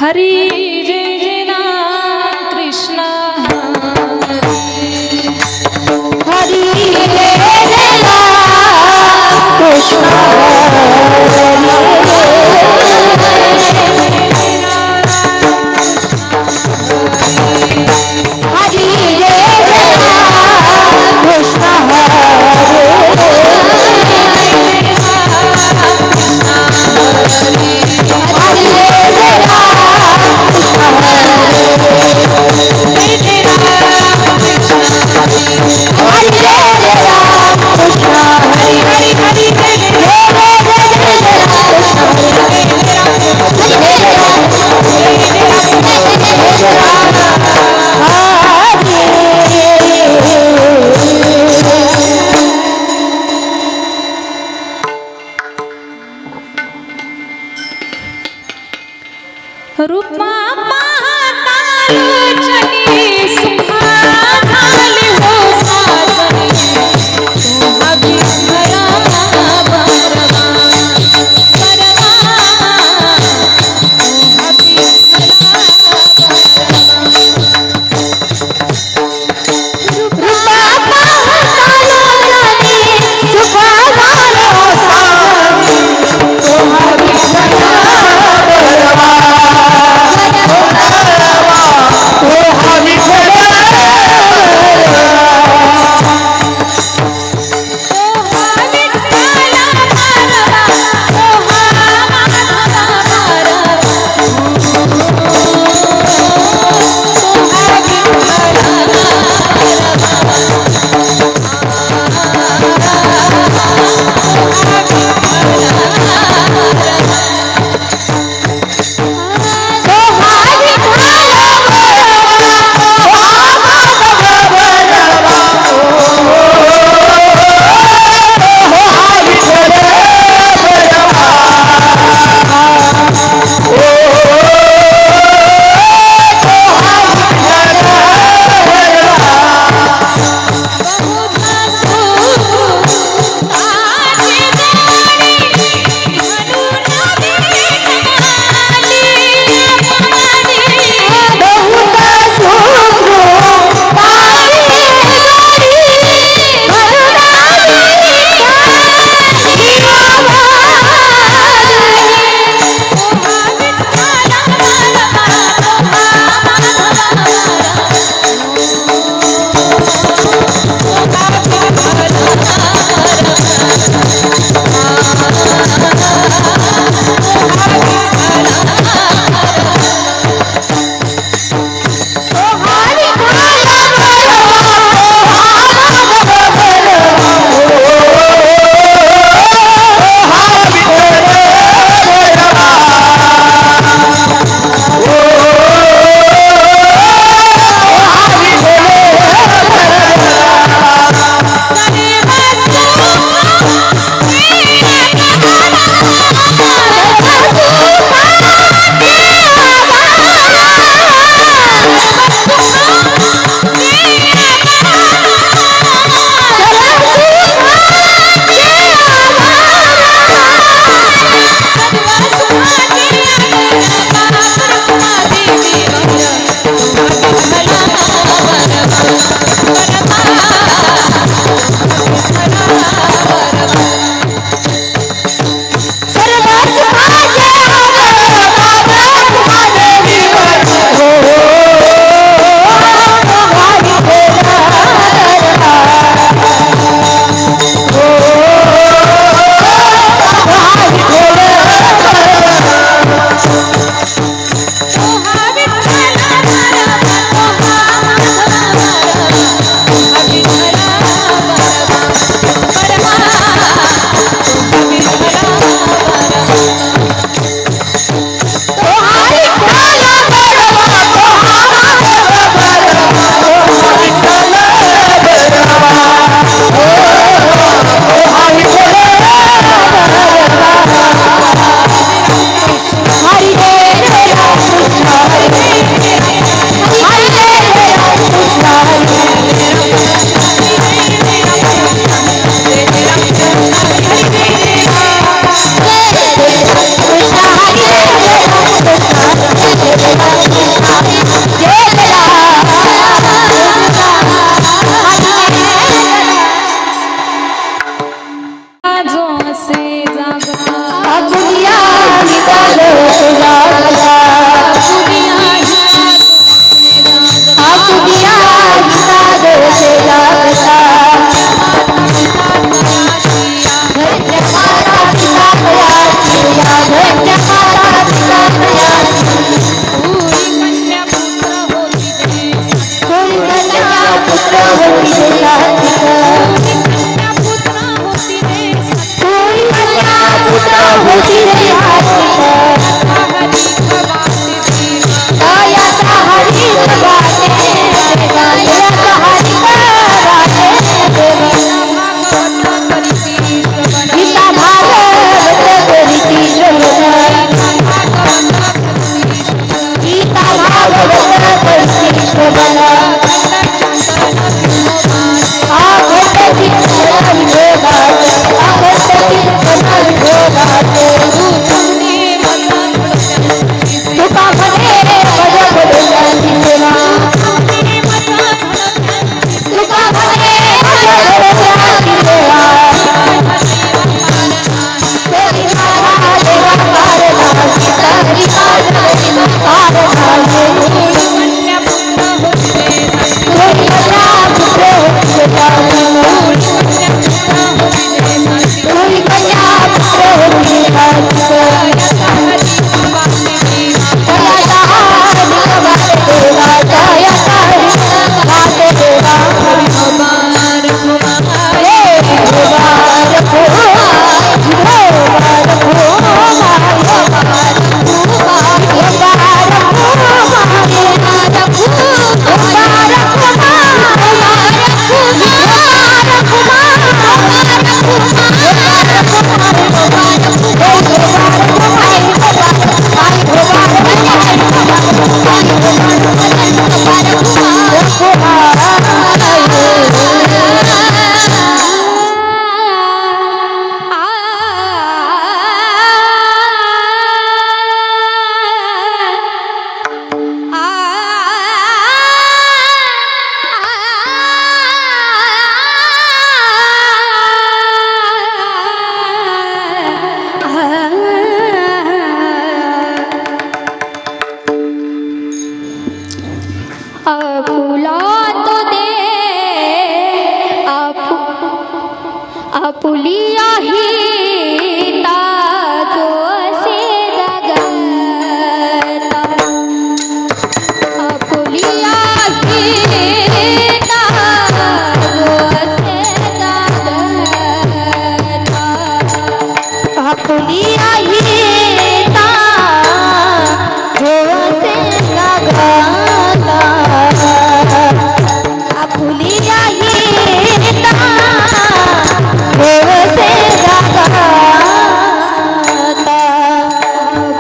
हरी जय जय नाम कृष्ण हरी जय जय राम कृष्ण हरी जय जय राम कृष्ण हरे हरे हरे पुत्र होती रे सात्विक कन्या पुत्र होती रे कोणी कन्या पुत्र होती रे सात्विक दयाचा हरी वाटे गीता भागवत करीती श्रवण गीता भागवत करीती श्रवण आघट कीर्तन विभोगाचे आघट कीर्तन विभोगाचे तुका म्हणे पद पदोच्यांची सेवा तुका म्हणे पद पदोच्यांची सेवा तरी माझा देवा पारला तरी माझा पारला कोणी कन्या पुत्र होती रे सात्विक कोणी कन्या पुत्र होती रे आपुलिया हिता जो असे जगता आपुलिया हिता जो असे जगता आपुलिया हिता जो असे जगता आपुलिया हिता देवसे जगता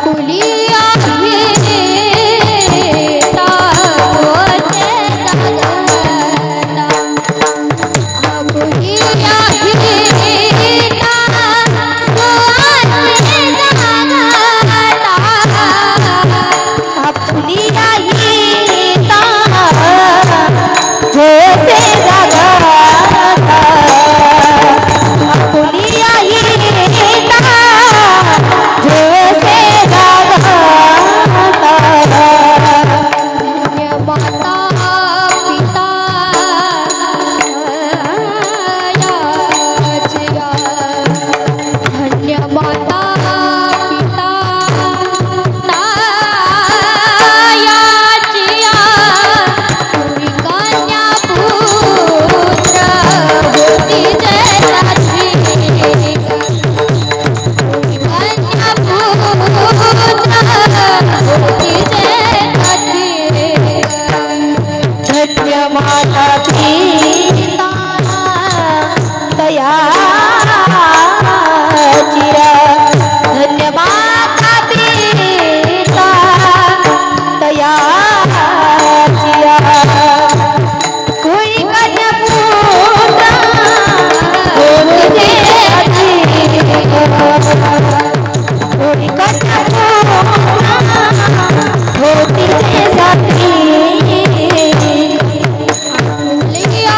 पुलिया हिता देवसे जगता पुलिया हिता देवसे जगता पुलिया हिता देवसे जगता पुलिया हिता जैसे जगता धन्य माता पिता याचिया धन्य माता पिता याचिया कोणी कन्या पुत्र होती रे सात्विक कन्या पुत्र होती रे सात्विक धन्य माता पिता दयाचिया धन्य माता पिता दयाचिया कोणी कन्या पुत्र होती रे सात्विक कोणी कन्या पुत्र होती रे सात्विक आपुलिया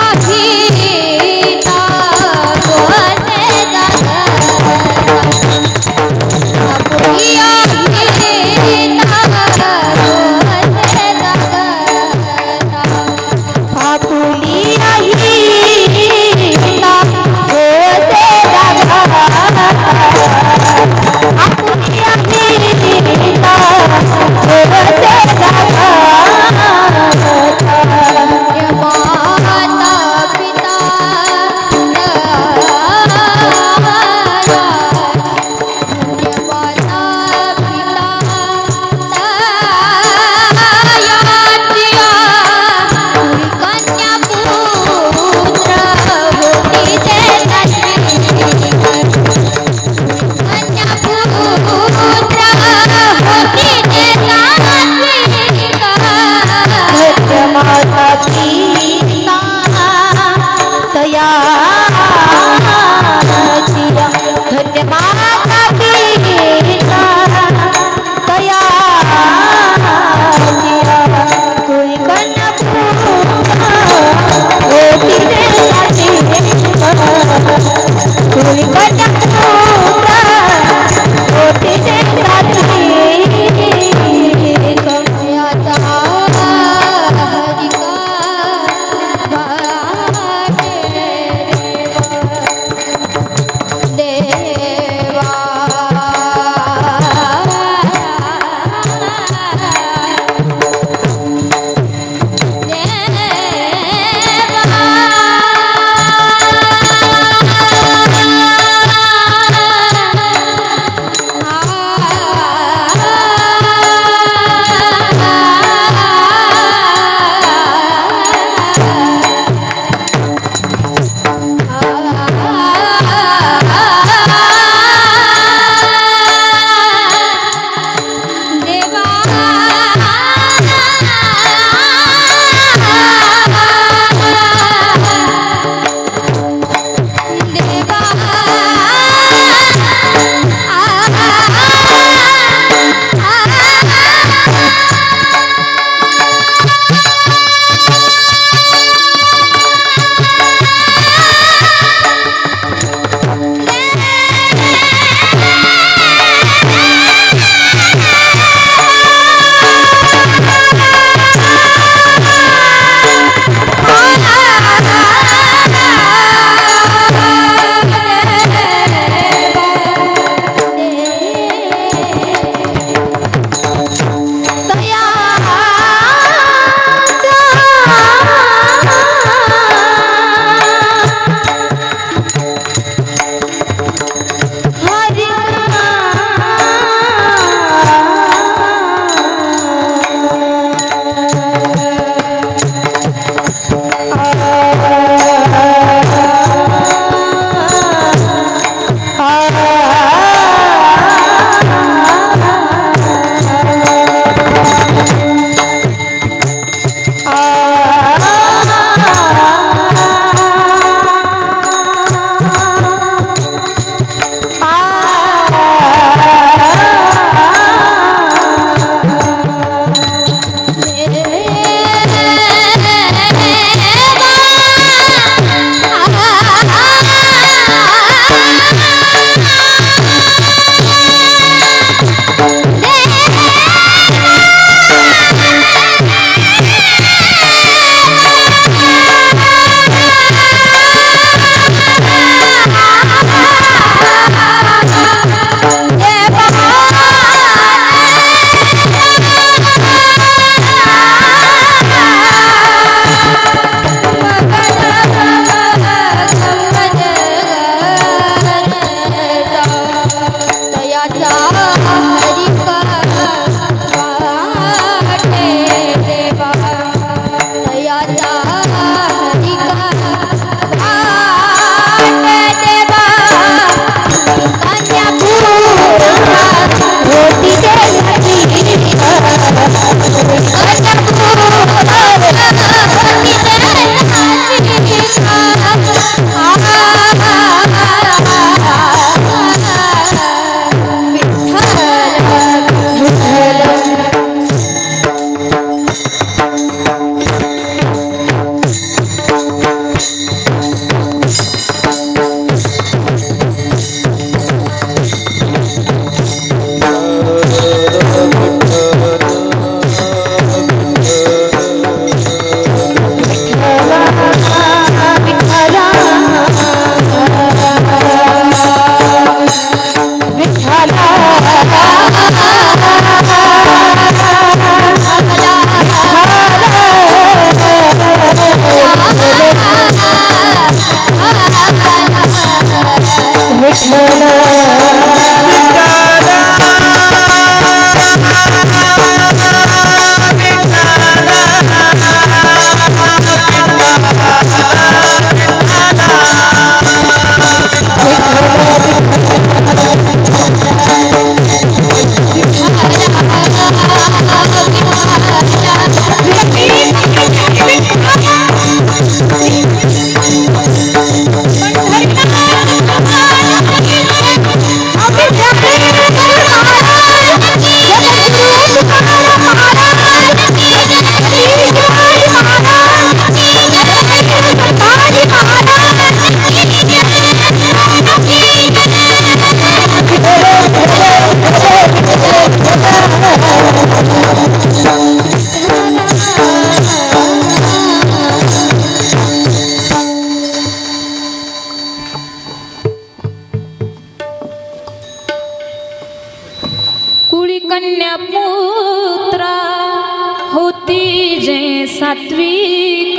सात्विक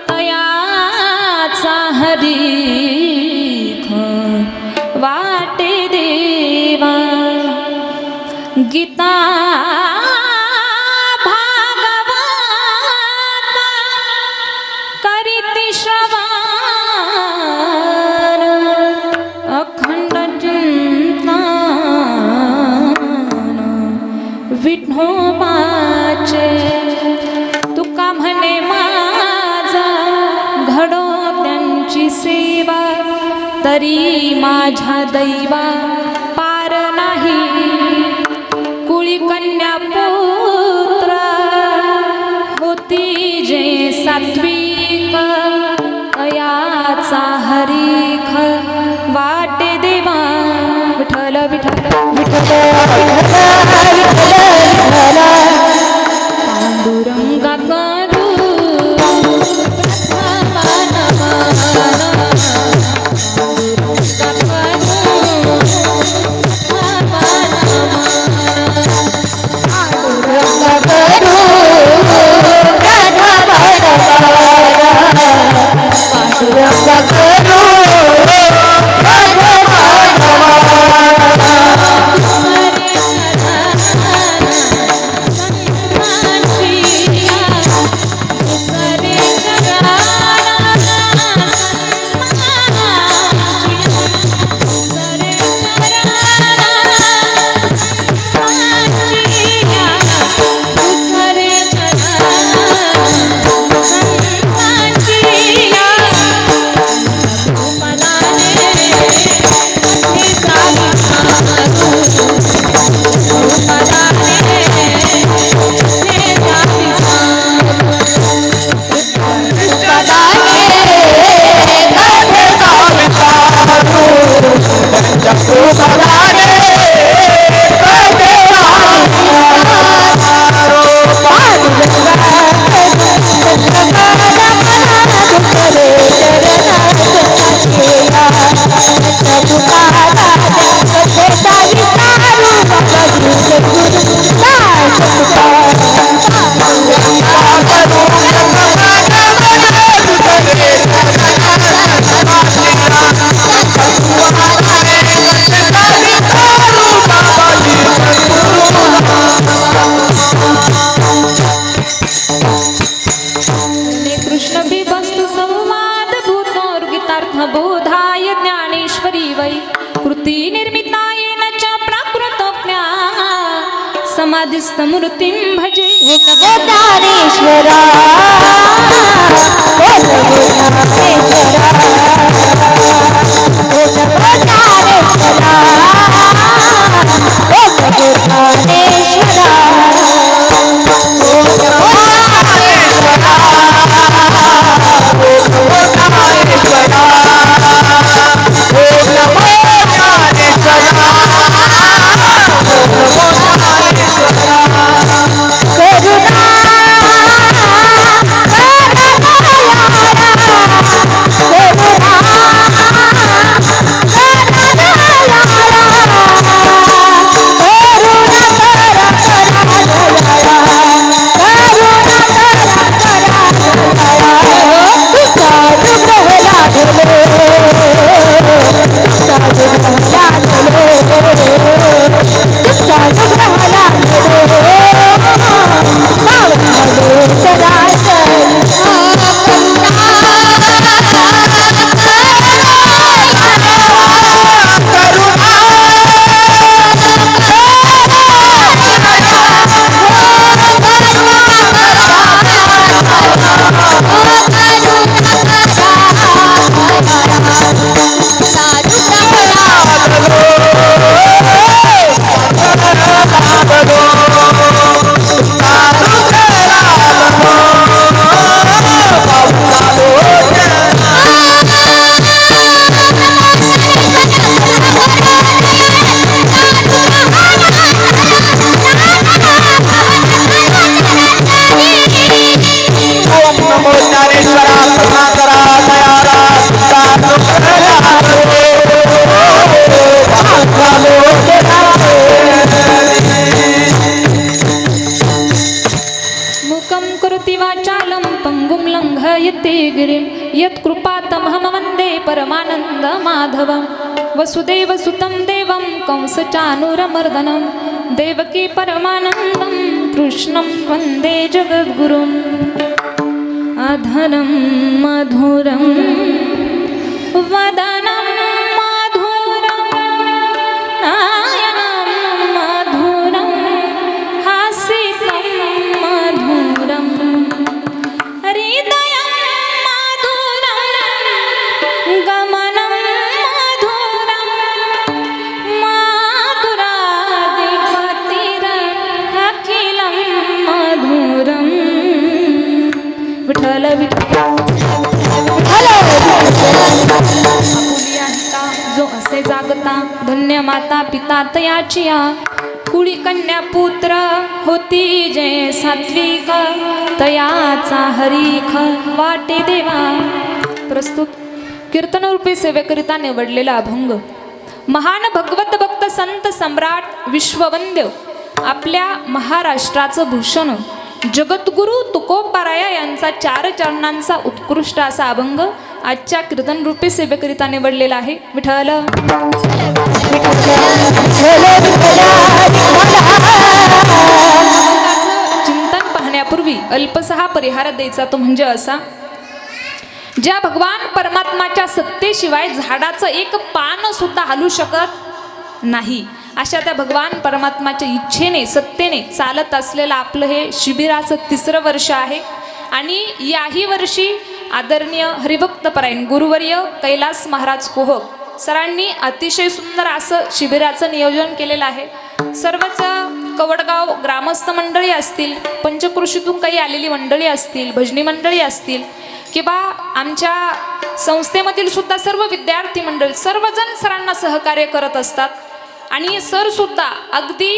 तयाचा हरीख वाटे देवा गीता भागवत करीती श्रवण अखंड चिंतन विठोबाचे तुका म्हणे माझा घडो त्यांची सेवा तरी माझ्या दैवा पार नाही कुळी कन्या पुत्र होती जे सात्विक तयाचा हरीख वाटे देवा विठ्ठल विठ्ठल पांडुरंगा करू बोधाय ज्ञानेश्वरी वै कृती निर्मितायेन च प्राकृतज्ञा समाधिस्थमूर्तिं भजे ज्ञानेश्वरा गिरिं यत्कृपातमहं वन्दे परमानन्दमाधवं वसुदेवसुतं देवं कंसचाणूरमर्दनं देवकी परमानन्दं कृष्णं वन्दे जगद्गुरुम् अधरं मधुरं वदनं मधुरं नयनं मधुरं हासितं मधुरं हृदयं मधुरं गमनं मधुरं माधुराधिपतिरखिलं मधुरं विठ्ठल विठ्ठल आपुलिया हिता जो असे जागता धन्य माता पिता तयाचिया कुळी कन्या पुत्र होती जे सात्विक तयाचा हरीख वाटे देवा. प्रस्तुत कीर्तनरूपी सेवेकरिता निवडलेला अभंग. महान भगवत भक्त संत सम्राट विश्ववंद्य आपल्या महाराष्ट्राचं भूषण जगद्गुरु तुकोबाराया यांचा 4 चरणांचा उत्कृष्ट असा अभंग आजच्या कीर्तनरूपी सेवेकरिता निवडलेला आहे. विठ्ठल चिंतन पाहण्यापूर्वी अल्पसहा परिहार द्यायचा तो म्हणजे असा. ज्या भगवान परमात्माच्या सत्तेशिवाय झाडाचं एक पान सुद्धा हलू शकत नाही अशा त्या भगवान परमात्माच्या इच्छेने सत्तेने चालत असलेलं आपलं हे शिबिराचं 3रं वर्ष आहे. आणि याही वर्षी आदरणीय हरिभक्तपरायण गुरुवर्य कैलास महाराज कोहक सरांनी अतिशय सुंदर असं शिबिराचं नियोजन केलेलं आहे. सर्वच कवडगाव ग्रामस्थ मंडळी असतील, पंचकृषीतून काही आलेली मंडळी असतील, भजनी मंडळी असतील किंवा आमच्या संस्थेमधील सुद्धा सर्व विद्यार्थी मंडळी सर्वजण सरांना सहकार्य करत असतात. आणि सर सुद्धा अगदी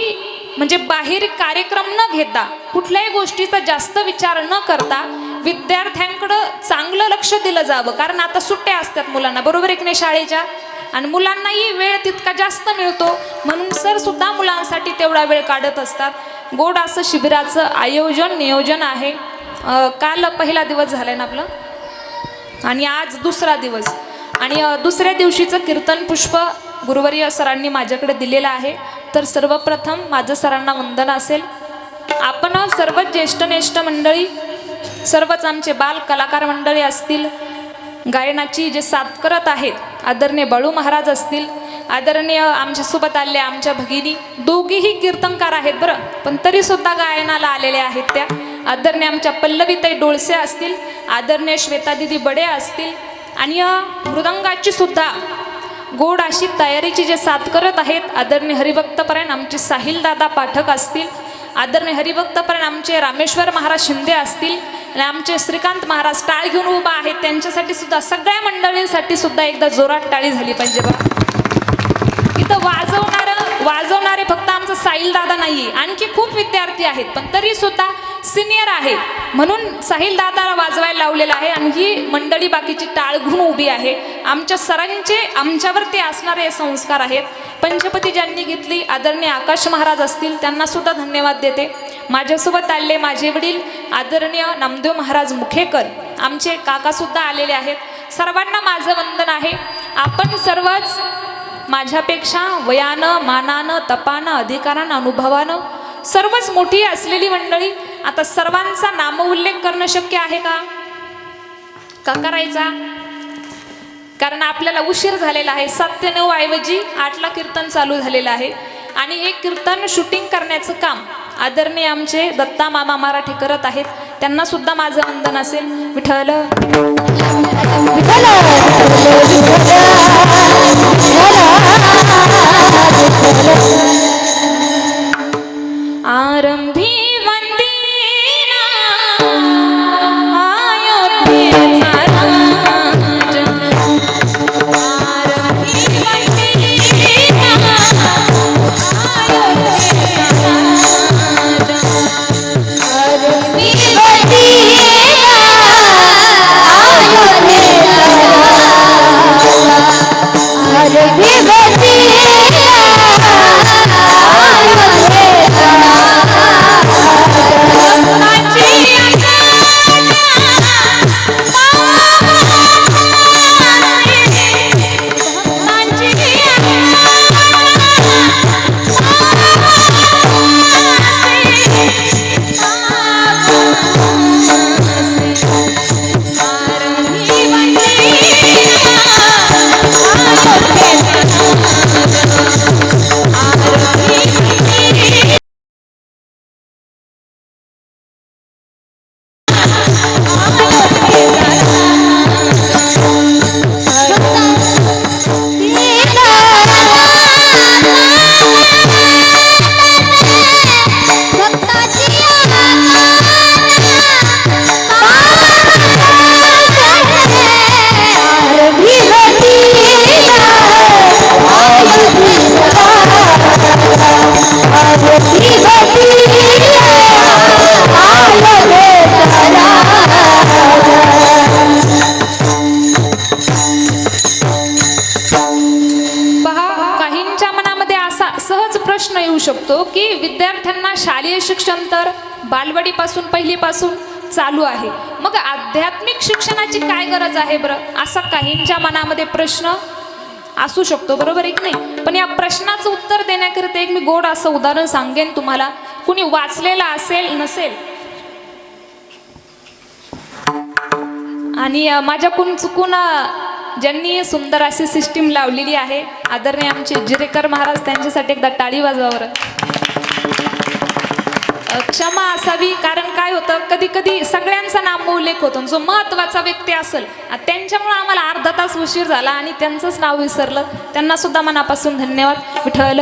म्हणजे बाहेर कार्यक्रम न घेता कुठल्याही गोष्टीचा जास्त विचार न करता विद्यार्थ्यांकडं चांगलं लक्ष दिलं जावं. कारण आता सुट्ट्या असतात मुलांना, बरोबर एक नाही शाळेच्या, आणि मुलांनाही वेळ तितका जास्त मिळतो म्हणून सर सुद्धा मुलांसाठी तेवढा वेळ काढत असतात. गोड असं शिबिराचं आयोजन नियोजन आहे. काल पहिला दिवस झालाय ना आपलं आणि आज 2रा दिवस. आणि 2ऱ्या दिवशीचं कीर्तन पुष्प गुरुवर्य सरांनी माझ्याकडे दिलेलं आहे. तर सर्वप्रथम माझं सरांना वंदन असेल. आपण सर्व ज्येष्ठनिष्ठ मंडळी, सर्वच आमचे बाल कलाकार मंडळी असतील, गायनाची जे साथ करत आहेत आदरणीय बाळू महाराज असतील, आदरणीय आमच्यासोबत आलेल्या आमच्या भगिनी दोघीही कीर्तनकार आहेत बरं, पण तरीसुद्धा गायनाला आलेल्या आहेत त्या आदरणीय आमच्या पल्लवीताई डोळसे असतील, आदरणीय श्वेतादिदी बडे असतील, आणि मृदंगाची सुद्धा गोड अशी तयारीची जे साथ करत आहेत आदरणीय हरिभक्तपरायण आमचे साहिल दादा पाठक असतील, आदरणीय हरिभक्तपरायण आमचे रामेश्वर महाराज शिंदे असतील, आणि आमचे श्रीकांत महाराज टाळ घेऊन उभा आहेत. त्यांच्यासाठी सुद्धा सगळ्या मंडळींसाठी सुद्धा एकदा जोरात टाळी झाली पाहिजे बघा. इथं वाजवणारे फक्त आमचा साहिल दादा नाहीये, आणखी खूप विद्यार्थी आहेत पण तरी सुद्धा सिनियर आहे म्हणून साहिल दादाला वाजवायला लावलेलं आहे. आणि ही मंडळी बाकीची टाळ घेऊन उभी आहे. आमच्या सरांचे आमच्यावरती असणारे संस्कार आहेत. पंचपती ज्यांनी घेतली आदरणीय आकाश महाराज असतील त्यांना सुद्धा धन्यवाद देते. माझ्यासोबत आलेले माझे वडील आदरणीय नामदेव महाराज मुखेकर आमचे काका सुद्धा आलेले आहेत. सर्वांना माझं वंदन आहे. आपण सर्वच माझ्यापेक्षा वयानं, मानानं, तपानं, अधिकारानं, अनुभवानं सर्वच मोठी असलेली मंडळी. आता सर्वांचा नामोल्लेख करणं शक्य आहे का करायचा? कारण आपल्याला उशीर झालेला आहे. 7 ते 9 ऐवजी 8ला कीर्तन चालू झालेलं आहे. आणि एक कीर्तन शूटिंग करण्याचं काम आदरणीय आमचे दत्ता मामा मराठे करत आहेत. त्यांना सुद्धा माझं वंदन असेल. विठ्ठल आरंभी वंदिना अयोध्येचा राजा, आरंभी वंदिना अयोध्येचा राजा, आरंभी वंदिना अयोध्येचा राजा, आरंभी वंदिना शकतो की विद्यार्थ्यांना शालेय शिक्षण तर बालवाडीपासून पहिलीपासून चालू आहे, मग आध्यात्मिक शिक्षणाची काय गरज आहे बरं, असा काहींच्या मनामध्ये प्रश्न असू शकतो, बरोबर आहे की नाही. पण या प्रश्नाचं उत्तर देण्याकरिता एक मी गोड असं उदाहरण सांगेन तुम्हाला. कुणी वाचलेलं असेल नसेल आणि माझ्याकडून चुकून ज्यांनी सुंदर अशी सिस्टीम लावलेली आहे आदरणीय आमचे जिरेकर महाराज, त्यांच्यासाठी एकदा टाळी वाजवावर. क्षमा असावी, कारण काय होतं कधी कधी सगळ्यांचा नामोल्लेख होतो, जो महत्त्वाचा व्यक्ती असेल त्यांच्यामुळे आम्हाला अर्धा तास उशीर झाला आणि त्यांचंच नाव विसरलं. त्यांना सुद्धा मनापासून धन्यवाद. विठ्ठल.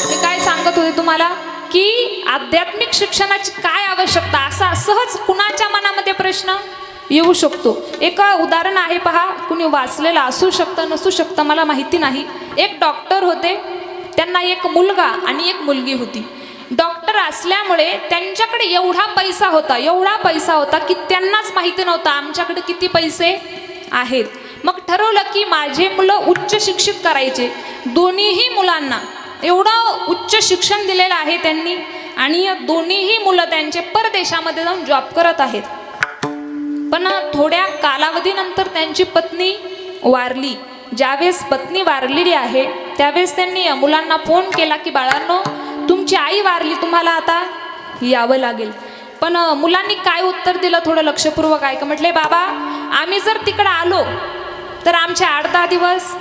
मी काय सांगत होते तुम्हाला की आध्यात्मिक शिक्षणाची काय आवश्यकता, असा सहज कुणाच्या मनामध्ये प्रश्न येऊ शकतो. एक उदाहरण आहे पहा, कुणी वाचलेलं असू शकतं नसू शकतं मला माहिती नाही. एक डॉक्टर होते, त्यांना एक मुलगा आणि एक मुलगी होती. डॉक्टर असल्यामुळे त्यांच्याकडे एवढा पैसा होता की त्यांनाच माहिती नव्हतं आमच्याकडे किती पैसे आहेत. मग ठरवलं की माझे मुलं उच्च शिक्षित करायचे. दोन्हीही मुलांना एवढं उच्च शिक्षण दिलेलं आहे त्यांनी, आणि दोन्हीही मुलं त्यांचे परदेशामध्ये जाऊन जॉब करत आहेत. पण थोड्या कालावधीनंतर त्यांची पत्नी वारली. ज्यावेळेस पत्नी वारलेली आहे त्यावेळेस त्यांनी मुलांना फोन केला की बाळांनो, तुमची आई वारली, तुम्हाला आता यावं लागेल. पण मुलांनी काय उत्तर दिलं थोडं लक्षपूर्वक ऐका. म्हटले बाबा, आम्ही जर तिकडं आलो तर आमचे 8-10 दिवस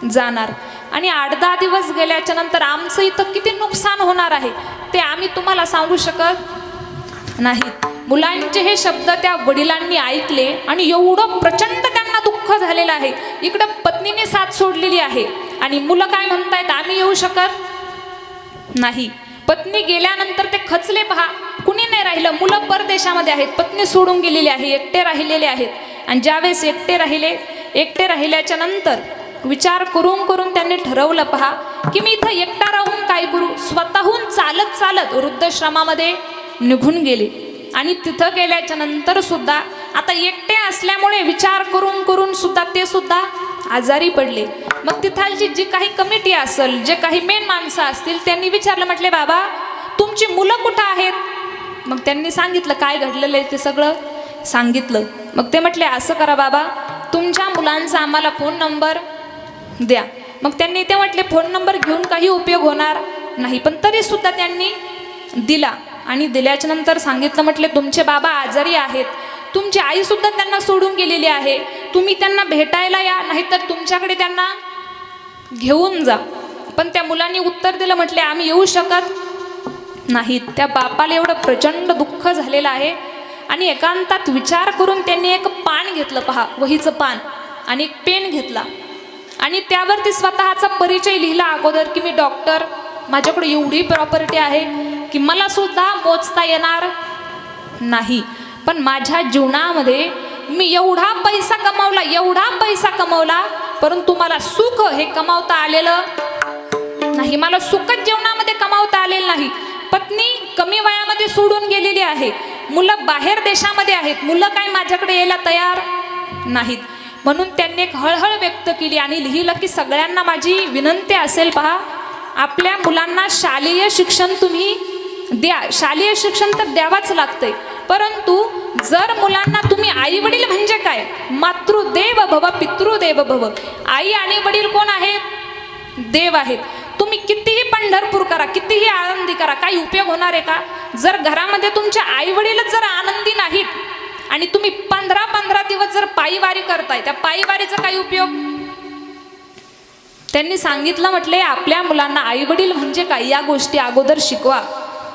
जाणार, आणि 8-10 दिवस गेल्याच्या नंतर आमचं इथं किती नुकसान होणार आहे ते आम्ही तुम्हाला सांगू शकत नाहीत. मुलांचे हे शब्द त्या वडिलांनी ऐकले आणि एवढं प्रचंड त्यांना दुःख झालेलं आहे. इकडं पत्नीने साथ सोडलेली आहे आणि मुलं काय म्हणतायत, आम्ही येऊ शकत नाही. पत्नी गेल्यानंतर ते खचले पहा, कुणी नाही राहिलं. मुलं परदेशामध्ये आहेत, पत्नी सोडून गेलेली आहे, एकटे राहिलेले आहेत. आणि ज्यावेळेस एकटे राहिल्याच्या नंतर विचार करून त्यांनी ठरवलं पहा की मी इथं एकटा राहून काय करू. स्वतःहून चालत वृद्धाश्रमामध्ये निघून गेले. आणि तिथं गेल्याच्या नंतर सुद्धा आता एकटे असल्यामुळे विचार करून सुद्धा ते सुद्धा आजारी पडले. मग तिथालची जी काही कमिटी असेल, जे काही मेन माणसं असतील, त्यांनी विचारलं, म्हटले बाबा तुमची मुलं कुठं आहेत. मग त्यांनी सांगितलं काय घडलेलं आहे ते सगळं सांगितलं. मग ते म्हटले असं करा बाबा, तुमच्या मुलांचा आम्हाला फोन नंबर द्या. मग त्यांनी ते म्हटले फोन नंबर घेऊन काही उपयोग होणार नाही. पण तरी सुद्धा त्यांनी दिला आणि दिल्याच्या नंतर सांगितलं, म्हटले तुमचे बाबा आजारी आहेत, तुमची आई सुद्धा त्यांना सोडून गेलेली आहे, तुम्ही त्यांना भेटायला या, नाहीतर तुमच्याकडे त्यांना घेऊन जा. पण त्या मुलांनी उत्तर दिलं, म्हटले आम्ही येऊ शकत नाहीत. त्या बापाला एवढं प्रचंड दुःख झालेलं आहे आणि एकांतात विचार करून त्यांनी एक पान घेतलं पहा, वहीचं पान, आणि एक पेन घेतला आणि त्यावरती स्वतःचा परिचय लिहिला अगोदर की मी डॉक्टर, माझ्याकडे एवढी प्रॉपर्टी आहे की मला सुद्धा मोजता येणार नाही, पण माझ्या जीवनामध्ये मी एवढा पैसा कमवला, परंतु मला सुख हे कमावता आलेलं नाही. मला सुखच जीवनामध्ये कमावता आलेलं नाही. पत्नी कमी वयामध्ये सोडून गेलेली आहे, मुलं बाहेर देशामध्ये आहेत, मुलं काय माझ्याकडे यायला तयार नाहीत. म्हणून त्यांनी एक हळहळ व्यक्त केली आणि लिहिलं की सगळ्यांना माझी विनंती असेल पहा, आपल्या मुलांना शालेय शिक्षण तुम्ही द्या. शालेय शिक्षण तर द्यावाच लागतंय, परंतु जर मुलांना तुम्ही आई वडील म्हणजे काय, मातृदेव भव पितृदेव भव, आई आणि वडील कोण आहेत, देव आहेत. तुम्ही कितीही पंढरपूर करा, कितीही आनंदी करा, काही उपयोग होणार आहे का. जर घरामध्ये तुमचे आई वडीलच जर आनंदी नाहीत आणि तुम्ही 15-15 दिवस जर पायीवारी करताय, त्या पायीवारीचा काही उपयोग. त्यांनी सांगितलं, म्हटले आपल्या मुलांना आई वडील म्हणजे काय या गोष्टी अगोदर शिकवा.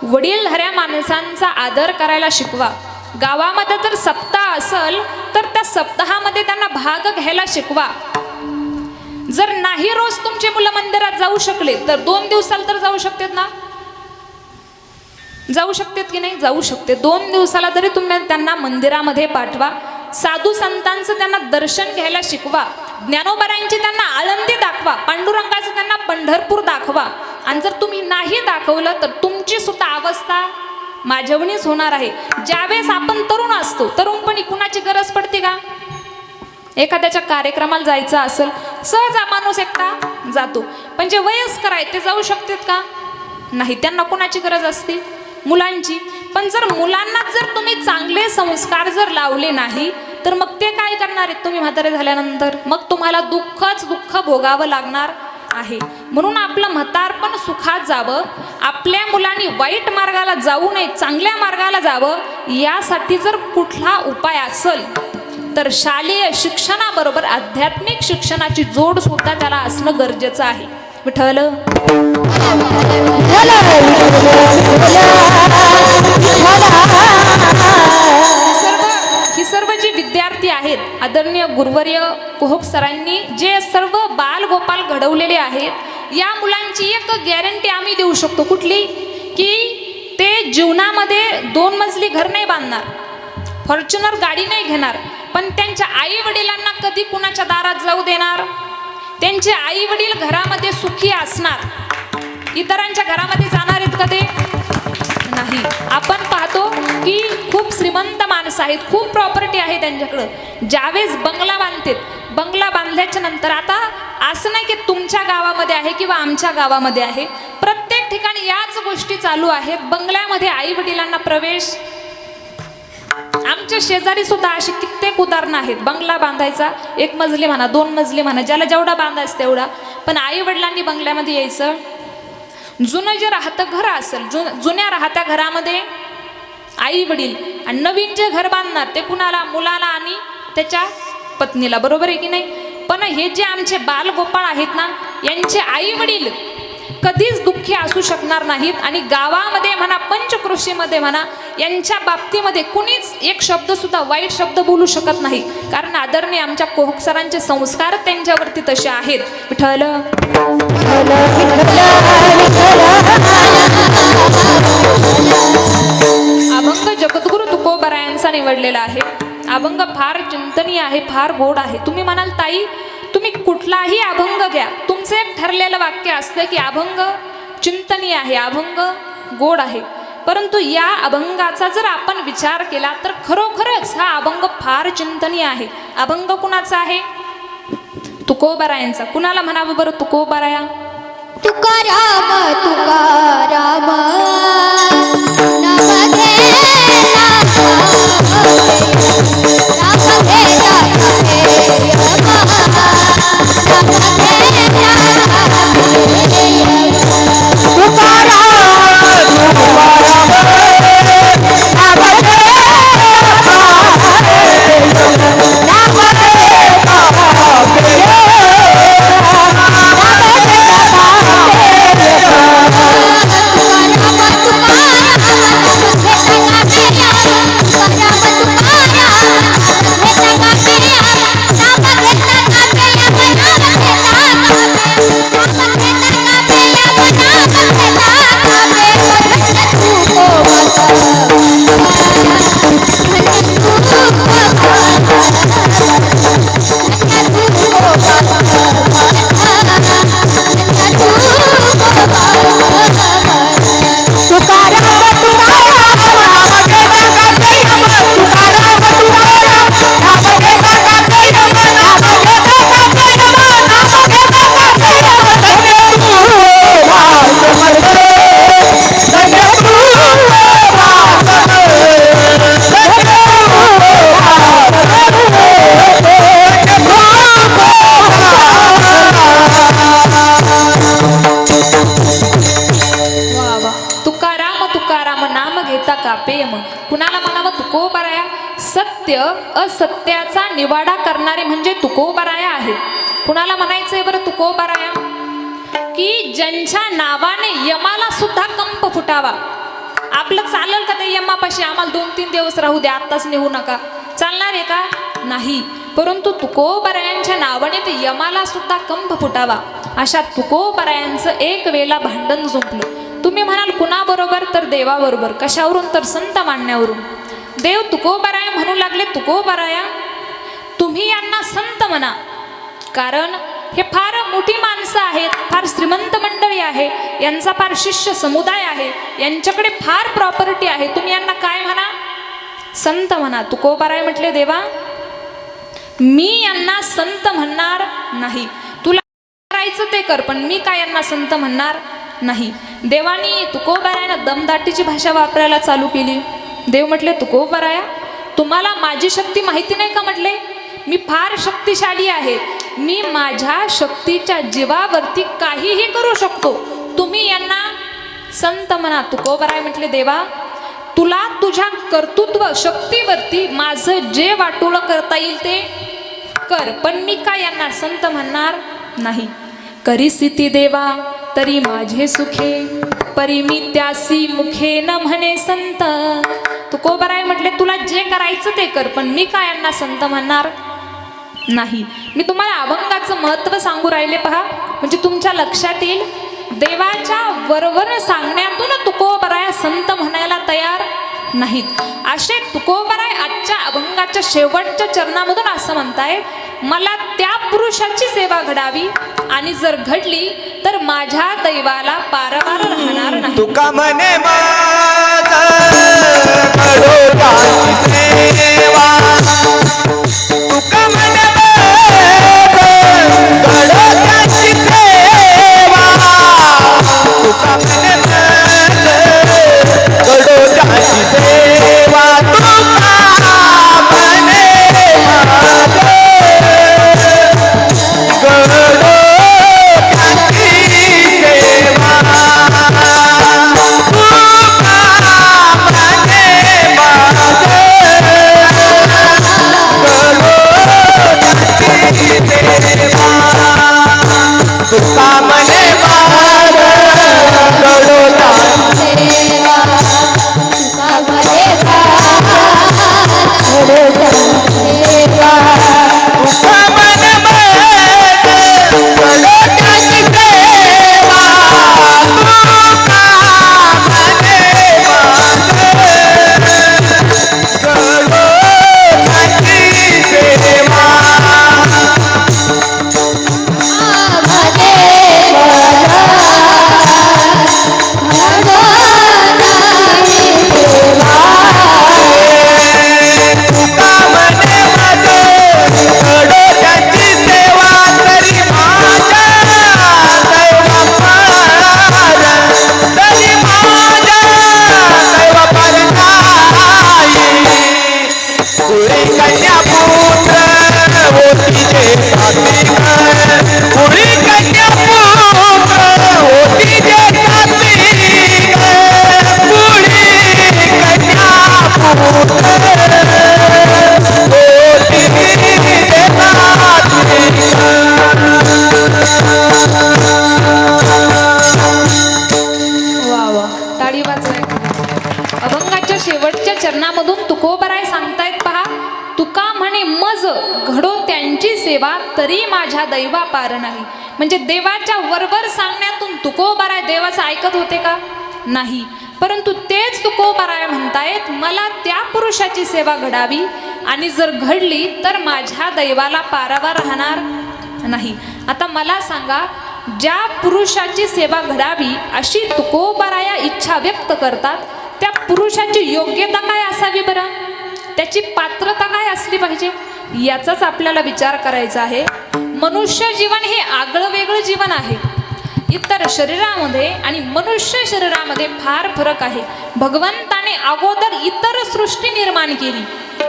वडीलधाऱ्या माणसांचा आदर करायला शिकवा. गावामध्ये जर सप्ताह असेल तर त्या सप्ताहामध्ये त्यांना भाग घ्यायला शिकवा. जर नाही रोज तुमचे मुलं मंदिरात जाऊ शकले तर 2 दिवसाला तर जाऊ शकतात ना, जाऊ शकतात की नाही, जाऊ शकते. 2 दिवसाला तरी तुम्ही त्यांना मंदिरामध्ये पाठवा. साधू संतांचं त्यांना दर्शन घ्यायला शिकवा. ज्ञानोबारायांची त्यांना आळंदी दाखवा, पांडुरंगाचं त्यांना पंढरपूर दाखवा. आणि जर तुम्ही नाही दाखवलं तर तुमची सुद्धा अवस्था माझ्यावणीच होणार आहे. ज्यावेळेस आपण तरुण असतो, तरुणपणी कुणाची गरज पडते का, एखाद्याच्या कार्यक्रमाला जायचं असेल, सहज माणूस एकटा जातो, पण जे वयस्कर आहेत ते जाऊ शकतात का? नाही, त्यांना कोणाची गरज असते? मुलांची. पण जर मुलांना जर तुम्ही चांगले संस्कार जर लावले नाही तर मग ते काय करणार आहेत तुम्ही म्हातारे झाल्यानंतर? मग तुम्हाला दुःखच दुःख भोगावं लागणार आहे. म्हणून आपलं म्हातारपण सुखात जावं, आपल्या मुलांनी वाईट मार्गाला जाऊ नये, चांगल्या मार्गाला जावं, यासाठी जर कुठला उपाय असेल तर शालेय शिक्षणाबरोबर आध्यात्मिक शिक्षणाची जोड सुद्धा त्याला असणं गरजेचं आहे. विठ्ठल ही सर्व जी विद्यार्थी आहेत, आदरणीय गुरुवर्य कोहक सरांनी जे सर्व बालगोपाल घडवलेले आहेत, या मुलांची एक गॅरंटी आम्ही देऊ शकतो. कुठली? की ते जीवनामध्ये 2 मजली घर नाही बांधणार, फॉर्च्युनर गाडी नाही घेणार, पण त्यांच्या आई वडिलांना कधी कुणाच्या दारात जाऊ देणार. त्यांचे आई वडील घरामध्ये सुखी असणार. इतरांच्या घरामध्ये जाणार आहेत का ते? नाही. आपण पाहतो की खूप श्रीमंत माणसं आहेत, खूप प्रॉपर्टी आहे त्यांच्याकडं, ज्यावेळेस बंगला बांधतात, बंगला बांधल्याच्या नंतर आता असं नाही की तुमच्या गावामध्ये आहे किंवा आमच्या गावामध्ये आहे, प्रत्येक ठिकाणी याच गोष्टी चालू आहेत. बंगल्यामध्ये आई वडिलांना प्रवेश. आमच्या शेजारी सुद्धा अशी कित्येक उदाहरणं आहेत. बंगला बांधायचा, 1 मजली म्हणा, 2 मजली म्हणा, ज्याला जेवढा बांधायचं तेवढा, पण आई वडिलांनी बंगल्यामध्ये यायचं. जुनं जे राहतं घर असेल, जुन्या राहत्या घरामध्ये आई वडील, आणि नवीन जे घर बांधणार ते कुणाला? मुलाला आणि त्याच्या पत्नीला. बरोबर आहे की नाही? पण हे जे आमचे बालगोपाळ आहेत ना, यांचे आई वडील कधीच दुःखी असू शकणार नाहीत. आणि गावामध्ये म्हणा, पंचक्रोशीमध्ये म्हणा, यांच्या बाबतीमध्ये कुणीच एक शब्द सुद्धा वाईट शब्द बोलू शकत नाही, कारण आदरणीय आमच्या कोहक सरांचे संस्कार त्यांच्यावरती तसे आहेत. विठ्ठल अभंग जगद्गुरु तुकोबारायांचा निवडलेला आहे. अभंग फार चिंतनीय आहे, फार गोड आहे. तुम्ही म्हणाल ताई तुम्ही कुठलाही अभंग घ्या, तुमचं एक ठरलेलं वाक्य असतं की अभंग चिंतनीय आहे, अभंग गोड आहे, परंतु या अभंगाचा जर आपण विचार केला तर खरोखरच हा अभंग फार चिंतनीय आहे. अभंग कुणाचा आहे? तुकोबारायांचा. कुणाला म्हणावं बरं तुकोबाराया? तुकाराम तुकाराम नाम घे कुणाला म्हणावं तुकोबाराया? सत्य असत्याचा निवाडा करणारे म्हणजे तुकोबाराया आहेत. कुणाला म्हणायचंय बरं तुकोबाराया? की ज्यांच्या नावाने यमाला सुद्धा कंप फुटावा. आपलं चालेल का ते यमापाशी? आम्हाला 2-3 दिवस राहू द्या, आत्ताच निघू नका, चालणार आहे का? नाही. परंतु तुकोबारायांच्या नावाने ते यमाला सुद्धा कंप फुटावा. अशा तुकोबारायांचं एक वेळेला भांडण झोपलं. तुम्ही म्हणाल कुणाबरोबर? तर देवाबरोबर. कशावरून? तर संत मानण्यावरून. देव तुकोबाराया म्हणू लागले, तुकोबाराया तुम्ही यांना संत म्हणा, कारण हे फार मोठी माणसं आहेत, फार श्रीमंत मंडळी आहे, यांचा फार शिष्य समुदाय आहे, यांच्याकडे फार प्रॉपर्टी आहे, तुम्ही यांना काय म्हणा? संत म्हणा. तुकोबाराय म्हटले, देवा मी यांना संत म्हणणार नाही. तुला करायचं ते कर, पण मी काय यांना संत म्हणणार नाही. देवानी तुकोबारायानं दमदाटीची भाषा वापरायला चालू केली. देव म्हटले, तुकोबाराया तुम्हाला माझी शक्ती माहिती नाही का? म्हटले, मी फार शक्तिशाली आहे. मी माझ्या शक्तीच्या जीवावरती काहीही करू शकतो. तुम्ही यांना संत म्हणा. तुकोबाराय म्हटले, देवा तुला तुझ्या कर्तृत्व शक्तीवरती माझं जे वाटोळं करता येईल ते कर, पण मी काय यांना संत म्हणणार नाही. करिसिती देवा तरी माझे सुखे, परी मी त्यासी मुखे न म्हणे संत. तुकोबाराय म्हटले, तुला जे करायचं ते कर, पण मी काय यांना संत म्हणणार नाही. मी तुम्हाला अभंगाचं महत्त्व सांगू राहिले पहा, म्हणजे तुमच्या लक्षात येईल. देवाच्या वरवर सांगण्यातून तुकोबाराय संत म्हणायला तयार नाहीत. असे तुकोबाराय आजच्या अभंगाच्या शेवटच्या चरणामधून असं म्हणताय, मला त्या पुरुषाची सेवा घडावी आणि जर घडली तर माझ्या दैवाला पारवार राहणार नाही. तुका म्हणे माझं कडोबाची सेवा, तुका म्हणे माझं कडोबाची सेवा, तुका म्हणे माझं कडोबाची सेवा, तुका म्हणे माझं अभंगाच्या शेवटच्या चरणामधून तुकोबाराय सांगतायत पहा, तुका म्हणे मज घडो त्यांची सेवा तरी माझ्या दैवा पार नाही. म्हणजे देवाच्या वरवर सांगण्यातून तुकोबाराय देवाचं ऐकत होते का? नाही. परंतु तेच तुकोबाराय म्हणतायत, मला त्या पुरुषाची सेवा घडावी आणि जर घडली तर माझ्या दैवाला पारावा राहणार नाही. आता मला सांगा, ज्या पुरुषाची सेवा घडावी अशी तुकोबाराया इच्छा व्यक्त करतात, त्या पुरुषाची योग्यता काय असावी बरं? त्याची पात्रता काय असली पाहिजे? याचाच आपल्याला विचार करायचा आहे. मनुष्य जीवन हे आगळं वेगळं जीवन आहे. इतर शरीरामध्ये आणि मनुष्य शरीरामध्ये फार फरक आहे. भगवंताने अगोदर इतर सृष्टी निर्माण केली.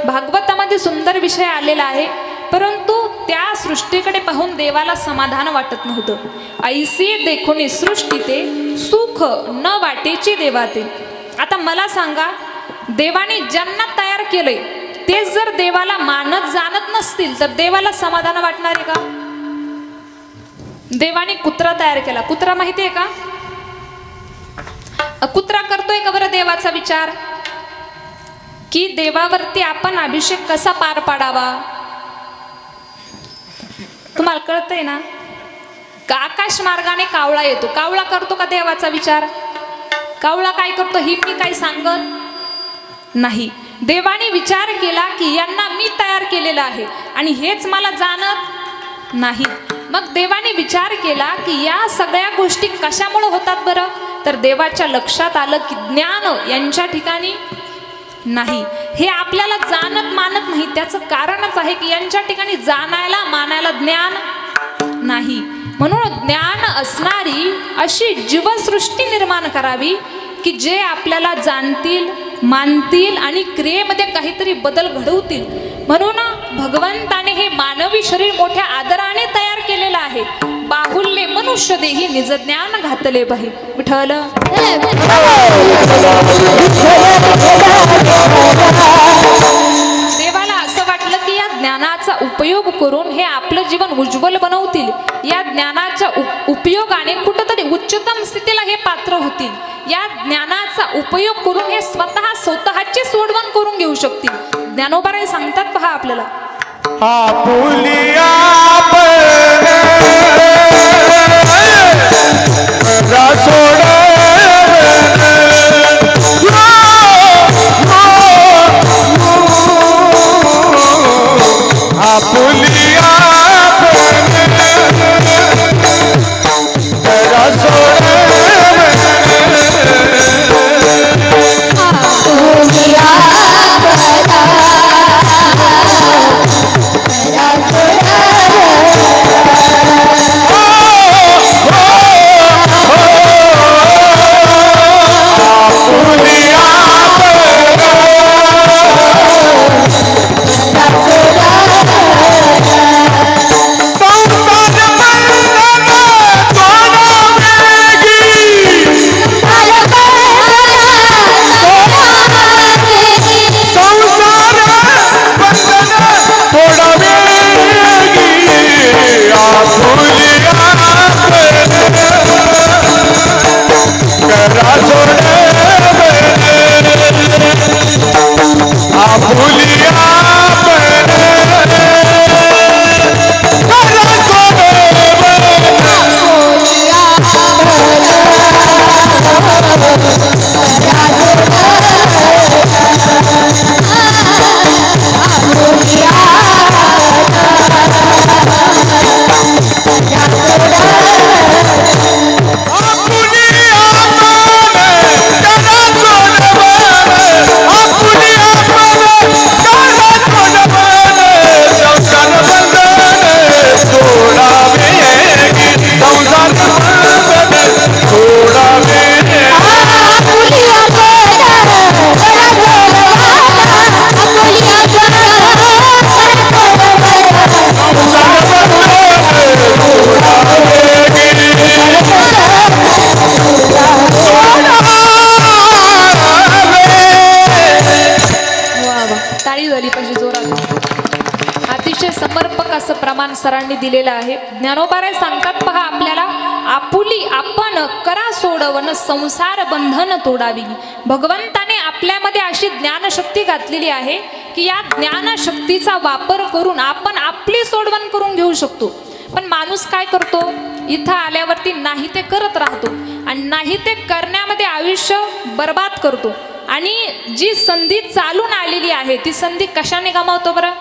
भागवतामध्ये सुंदर विषय आलेला आहे, परंतु त्या सृष्टीकडे पाहून देवाला समाधान वाटत नव्हतं. ऐसी देखुनी सृष्टी ते सुख न वाटेची देवाते. आता मला सांगा, देवाने ज्यांना तयार केलंय तेच जर देवाला मानत जाणत नसतील तर देवाला समाधान वाटणार आहे का? देवाने कुत्रा तयार केला. कुत्रा माहिती आहे का? कुत्रा करतोय का बरं देवाचा विचार की देवावरती आपण अभिषेक कसा पार पाडावा? तुम्हाला कळतंय ना? का आकाश मार्गाने कावळा येतो, कावळा करतो का देवाचा विचार? कावळा काय करतो ही मी काही सांगत नाही. देवाने विचार केला की यांना मी तयार केलेलं आहे आणि हेच मला जाणत नाही. मग देवाने विचार केला की या सगळ्या गोष्टी कशामुळे होतात बरं? तर देवाच्या लक्षात आलं की ज्ञान यांच्या ठिकाणी नाही. हे आपल्याला जाणत मानत नाही. त्याचं कारणच आहे की यांच्या ठिकाणी जाणायला मानायला ज्ञान नाही. म्हणून ज्ञान असणारी अशी जीवसृष्टी निर्माण करावी की जे आपल्याला जाणतील, मानतील आणि क्रियेमध्ये काहीतरी बदल घडवतील. म्हणून भगवंताने हे मानवी शरीर मोठ्या आदराने तयार केलेलं आहे. बाहुल्ये मनुष्य देही निज ज्ञान घातले पाहि. विठ्ठल देवाला असं वाटलं की या ज्ञानाचा उपयोग करून हे आपलं जीवन उज्ज्वल बनवतील. या ज्ञानाच्या उपयोगाने कुठंतरी उच्चतम स्थितीला हे पात्र होतील. या ज्ञानाचा उपयोग करून हे स्वतःची सोडवण करून घेऊ शकतील. ज्ञानोबाराय सांगतात पहा आपल्याला, आपुलिया प्रमाण सरांनी दिलेलं आहे. ज्ञानोबाराय सांगतात पहा आपल्याला, आपुली आपण करा सोडवण संसार बंधन तोडावी. भगवंताने आपल्यामध्ये अशी ज्ञानशक्ती घातलेली आहे की या ज्ञानशक्तीचा वापर करून आपण आपली सोडवण करून घेऊ शकतो. पण माणूस काय करतो, इथं आल्यावरती नाही ते करत राहतो आणि नाही ते करण्यामध्ये आयुष्य बर्बाद करतो. आणि जी संधी चालून आलेली आहे ती संधी कशाने गमावतो बरं?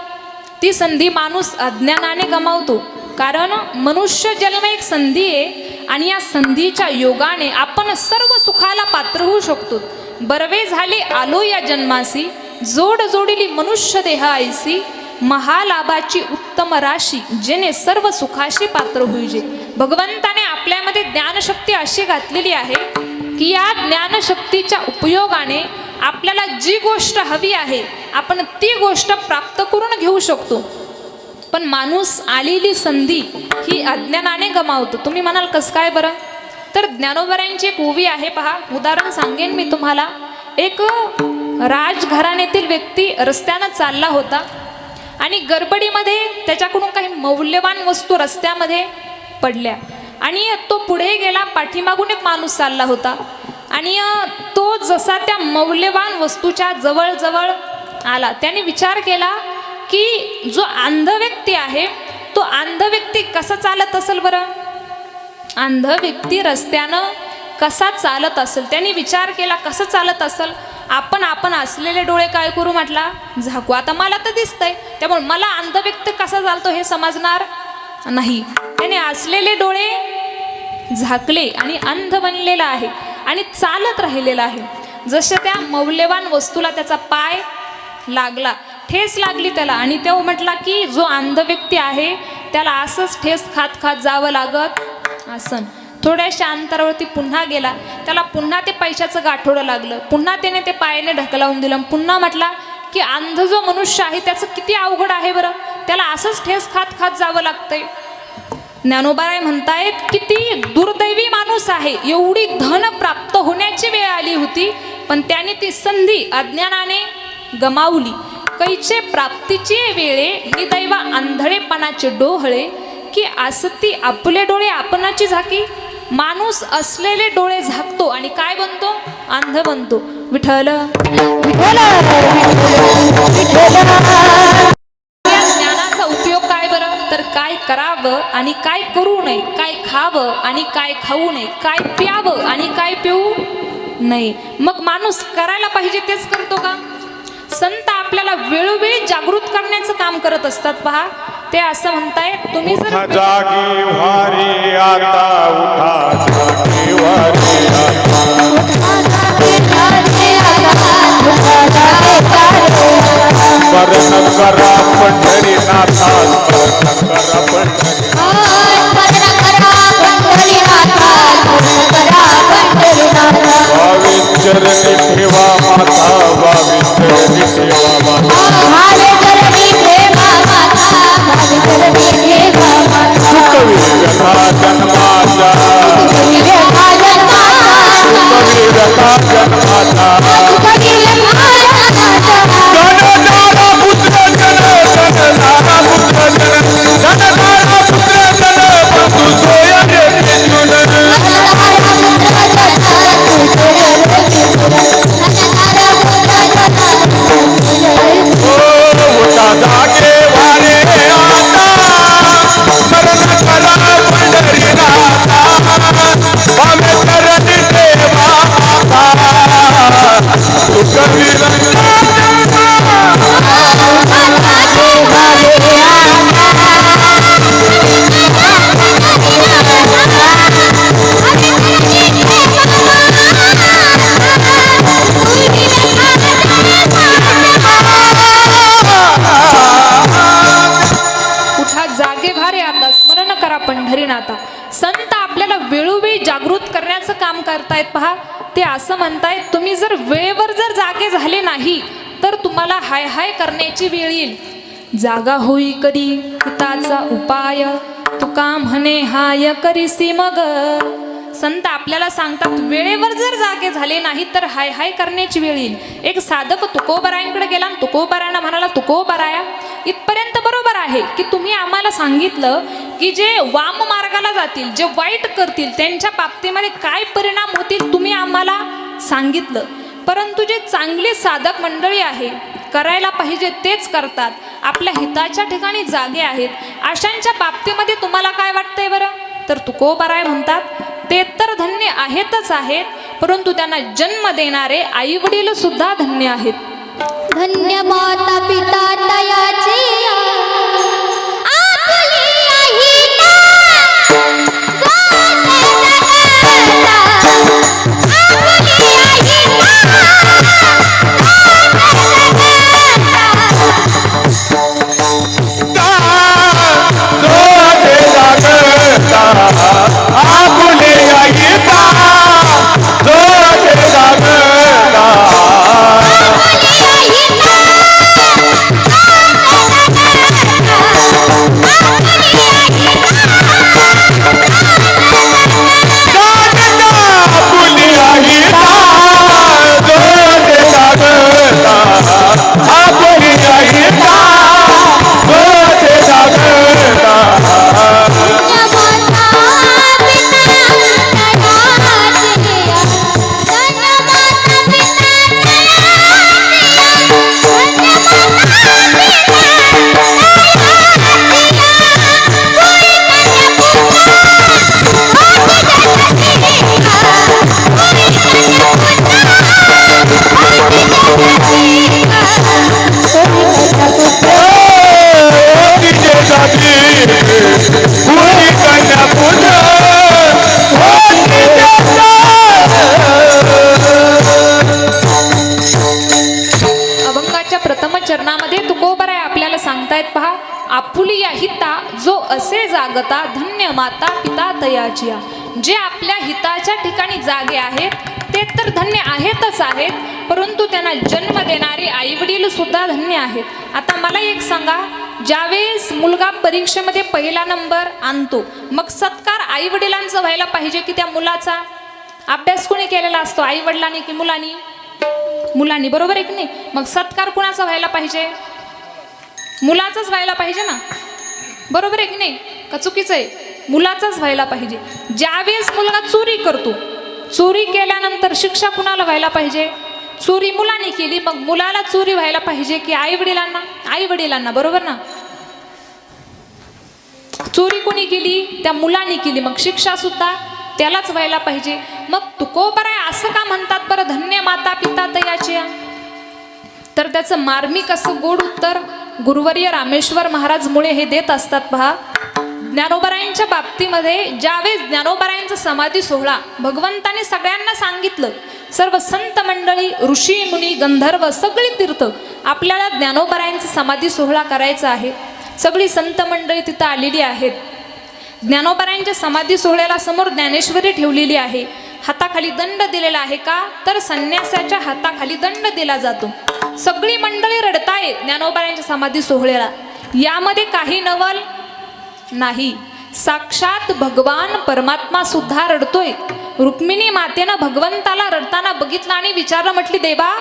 ती संधी माणूस अज्ञानाने गमावतो. कारण मनुष्य जन्म एक संधी आहे आणि या संधीच्या योगाने आपण सर्व सुखाला पात्र होऊ शकतो. बरवे झाले आलो या जन्मासी, जोड जोडिली मनुष्य देह ऐसी, महालाभाची उत्तम राशी, जेणे सर्व सुखाशी पात्र होईजे. भगवंताने आपल्यामध्ये ज्ञानशक्ती अशी घातलेली आहे की या ज्ञानशक्तीच्या उपयोगाने आपल्याला जी गोष्ट हवी आहे आपण ती गोष्ट प्राप्त करून घेऊ शकतो. पण माणूस आलेली संधी ही अज्ञानाने गमावतो. तुम्ही म्हणाल कसं काय बरं? तर ज्ञानोबारायांची एक ओवी आहे पहा, उदाहरण सांगेन मी तुम्हाला. एक राजघराण्यातील व्यक्ती रस्त्यानं चालला होता आणि गडबडीमध्ये त्याच्याकडून काही मौल्यवान वस्तू रस्त्यामध्ये पडल्या आणि तो पुढे गेला. पाठीमागून एक माणूस चालला होता आणि तो जसा त्या मौल्यवान वस्तूच्या जवळ आला, त्याने विचार केला की जो अंध व्यक्ती आहे तो अंध व्यक्ती कसा चालत असेल बरं? अंध व्यक्ती रस्त्यानं कसा चालत असेल? त्यांनी विचार केला कसं चालत असेल. आपण असलेले डोळे काय करू म्हटला, झाकू. आता मला तर दिसतंय, त्यामुळे मला अंध व्यक्ती कसा चालतो हे समजणार नाही. त्याने असलेले डोळे झाकले आणि अंध बनलेला आहे आणि चालत राहिलेला आहे. जसं त्या मौल्यवान वस्तूला त्याचा पाय लागला, ठेस लागली त्याला. आणि तो म्हटला की जो अंध व्यक्ती आहे त्याला असंच ठेस खात खात जावं लागत असन. थोड्याशा अंतरावरती पुन्हा गेला, त्याला पुन्हा ते पैशाचं गाठोडं लागलं. पुन्हा त्याने ते पायाने ढकलावून दिलं. पुन्हा म्हटला की अंध जो मनुष्य आहे त्याचं किती अवघड आहे बरं, त्याला असंच ठेस खात खात जावं लागतंय. ज्ञानोबाराय म्हणतायत किती दुर्दैवी माणूस आहे. एवढी धन प्राप्त होण्याची वेळ आली होती पण त्याने ती संधी अज्ञानाने गमावली. कैचे प्राप्तीची वेळे निदैवा आंधळेपणाचे डोहळे, की असती आपले डोळे आपणाची झाकी. माणूस असलेले डोळे झाकतो आणि काय बनतो, अंध बनतो. विठ्ठल या ज्ञानाचा उपयोग काय बरं, तर काय करावं आणि काय करू नये, काय खावं आणि काय खाऊ नये, काय प्यावं आणि काय पिऊ नये. मग माणूस करायला पाहिजे तेच करतो का? संत आपल्याला वेळोवेळी जागृत करण्याचं काम करत असतात. पहा, ते असं म्हणतायत तुम्ही जर उठा जागी वारी आता, उठा जागी वारी आता. स्मरण करा पंढरीनाथा, स्मरण करा पंढरीनाथा. बावीस चरणी ठेवा माता, बावीस चरणी ठेवा माता. सुखवी व्यथा जन्माचा, सुखवी व्यथा जन्माचा. जनधारा पुत्र जन, जनधारा पुत्र जन, जनधारा पुत्र जन, बंधू सोयरे जन. उठा जागे वारे आता, स्मरण करा पंढरीनाथा, बावे चरणी ठेवा माता. सुखवी पंढरीनाथा. संत आपल्याला वेळोवेळी जागृत करण्याचं काम करतायत. पहा, ते असं म्हणतायत तुम्ही जर वेळेवर जर जागे झाले नाही तर तुम्हाला हाय हाय करण्याची वेळ येईल. जागा होई कधी हिताचा उपाय, तुका म्हणे हाय करीसी मग. संत आपल्याला सांगतात वेळेवर जर जागे झाले नाही तर हाय हाय करण्याची वेळ येईल. एक साधक तुकोबारायांकडे गेला आणि तुकोबारायांना म्हणाला, तुकोबाराया इथपर्यंत बरोबर आहे की तुम्ही आम्हाला सांगितलं की जे वाम मार्गाला जातील, जे वाईट करतील त्यांच्या बाबतीमध्ये काय परिणाम होतील तुम्ही आम्हाला सांगितलं, परंतु जे चांगले साधक मंडळी आहे करायला पाहिजे तेच करतात, आपल्या हिताच्या ठिकाणी जागे आहेत, अशांच्या बाबतीमध्ये तुम्हाला काय वाटतंय बरं? तर तुकोबाराय म्हणतात ते तर धन्य आहेतच आहेत, परंतु त्यांना जन्म देणारे आई वडील सुद्धा धन्य आहेत. धन्य माता पिता तयाचे आपली आई आपुले आई चरणामध्ये तुकोबराय आपल्याला सांगतायत पहा, आपुली या हिता जो असे जागता धन्य माता पिता तयाचिया. जे आपल्या हिताच्या ठिकाणी जागे आहेत ते तर धन्य आहेतच आहेत, परंतु त्यांना जन्म देणारे आई वडील सुद्धा धन्य आहेत. आता मला एक सांगा, ज्यावेळेस मुलगा परीक्षेमध्ये पहिला नंबर आणतो, मग सत्कार आई वडिलांचा व्हायला पाहिजे की त्या मुलाचा? अभ्यास कोणी केलेला असतो, आई वडिलांनी की मुलांनी? मुलांनी, बरोबर आहे की नाही? मग सत्कार कुणाचा व्हायला पाहिजे? मुलाचाच व्हायला पाहिजे ना, बरोबर आहे की नाही? का चुकीचं आहे? मुलाचाच व्हायला पाहिजे. ज्यावेळेस मुलगा चोरी करतो, चोरी केल्यानंतर शिक्षा कुणाला व्हायला पाहिजे? चोरी मुलांनी केली, मग मुलाला चोरी व्हायला पाहिजे की आई वडिलांना? आई वडिलांना, बरोबर ना? चोरी कोणी केली? त्या मुलांनी केली, मग शिक्षा सुद्धा त्यालाच व्हायला पाहिजे. मग तुकोबराय असं का म्हणतात बरं, धन्य माता पिता तयाचे? तर त्याचं मार्मिक असं गोड उत्तर गुरुवर्य रामेश्वर महाराज मुळे हे देत असतात पहा. ज्ञानोबरायांच्या बाबतीमध्ये ज्यावेळेस ज्ञानोबरायांचा समाधी सोहळा भगवंताने सगळ्यांना सांगितलं, सर्व संत मंडळी, ऋषी मुनी, गंधर्व, सगळी तीर्थ आपल्याला ज्ञानोबरायांचा समाधी सोहळा करायचा आहे. सगळी संत मंडळी तिथं आलेली आहेत. ज्ञानोबरायांच्या समाधी सोहळ्याला समोर ज्ञानेश्वरी ठेवलेली आहे. हाताखाली दंड दिलेला आहे का? तर संन्यासाच्या हाताखाली दंड दिला जातो. सगळी मंडळी रडतायत ज्ञानोबरायांच्या समाधी सोहळ्याला. यामध्ये काही नवल नाही, साक्षात भगवान परमात्मा सुद्धा रडतोय. रुक्मिणी मातेनं भगवंताला रडताना बघितलं आणि विचारलं, म्हटली देवा,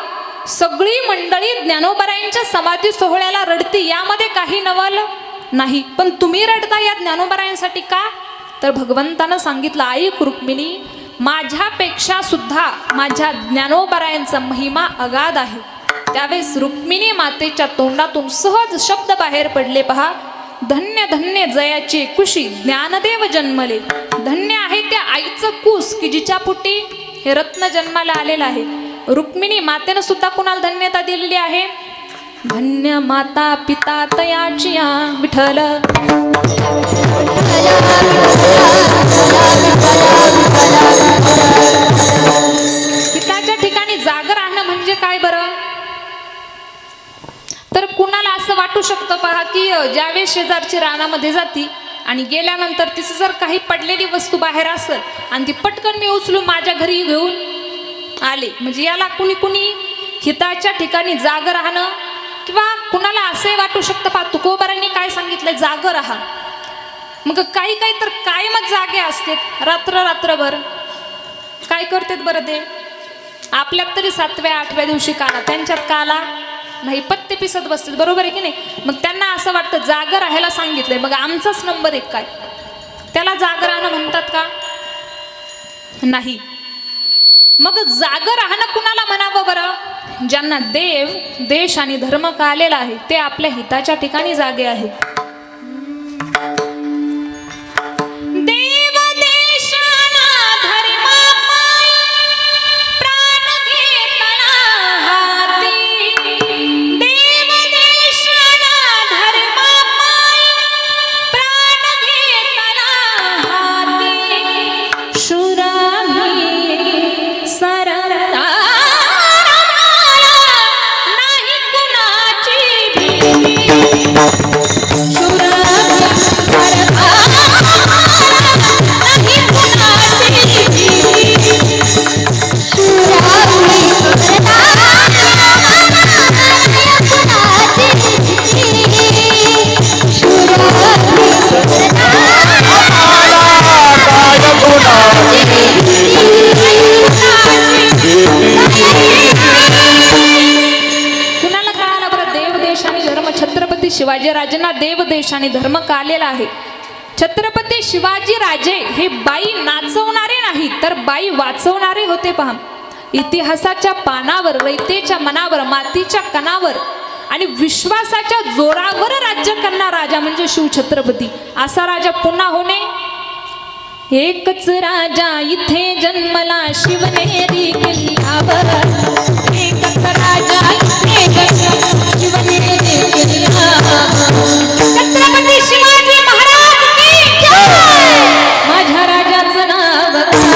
सगळी मंडळी ज्ञानोबरायांच्या समाधी सोहळ्याला रडती, यामध्ये काही नवल नाही, पण तुम्ही रडता या ज्ञानोबरायांसाठी का? तर भगवंतानं सांगितलं, ऐक रुक्मिणी, माझ्यापेक्षा सुद्धा माझ्या ज्ञानोबरायांचा महिमा अगाध आहे. त्यावेळेस रुक्मिणी मातेच्या तोंडातून सहज शब्द बाहेर पडले पहा, धन्य धन्य जयाचे कुशी ज्ञानदेव जन्मले. धन्य आहे त्या आईचं कुस की जिच्या पोटी हे रत्न जन्माला आलेलं आहे. रुक्मिणी मातेनं सुद्धा कुणाला धन्यता दिलेली आहे? धन्य माता पिता तयाची विठ्ठल. पिताच्या ठिकाणी जागर राहणं म्हणजे काय बरं? तर कुणाला असं वाटू शकतं पहा की ज्यावेळेस शेजारची रानामध्ये जाती आणि गेल्यानंतर तिचं जर काही पडलेली वस्तू बाहेर असेल आणि ती पटकन मी उचलून माझ्या घरी घेऊन आले, म्हणजे याला कुणी कुणी हिताच्या ठिकाणी जाग राहणं. किंवा कुणाला असंही वाटू शकतं पहा, तुकोबारांनी काय सांगितलं, जाग राहा. मग काही काही तर कायमच जागे असतात, रात्रभर. काय करतात बरं ते? आपल्यात तरी 7व्या 8व्या दिवशी काला, त्यांच्यात काला नाही, पत्ते पिसत बसतील, बरोबर आहे की नाही? मग त्यांना असं वाटतं जाग राहायला सांगितलंय, मग आमचाच नंबर 1 काय? त्याला जाग राहणं म्हणतात का? नाही. मग जाग राहणं कुणाला म्हणावं बरं? ज्यांना देव, देश आणि धर्म कळलेला आहे, ते आपल्या हिताच्या ठिकाणी जागे आहेत. शिवाजी राजांना देव, देश आणि धर्म कळलेला आहे. छत्रपती शिवाजी राजे हे बाई नाचवणारे नाही, तर बाई वाचवणारे होते पहा. इतिहासाच्या पानावर, रयतेच्या मनावर, मातीच्या कणावर आणि विश्वासाच्या जोरावर राज्य करणारा राजा म्हणजे शिवछत्रपती. असा राजा पुन्हा होणे. एकच राजा इथे जन्मला शिवनेरी किल्ल्यावर, एकच राजा इथे जन्मला शिवनेरी किल्ल्यावर. छत्रपती शिवाजी महाराज की जय. माझ्या राजाचं नाव काय?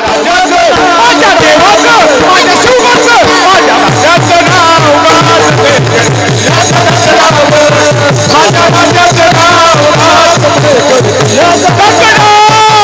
राजाचं माझ्या देवाचं माझ्या शिवाचं माझ्या राजाचं नाव गाजते या दगडावर माझ्या राजाचं नाव गाजते या दगडावर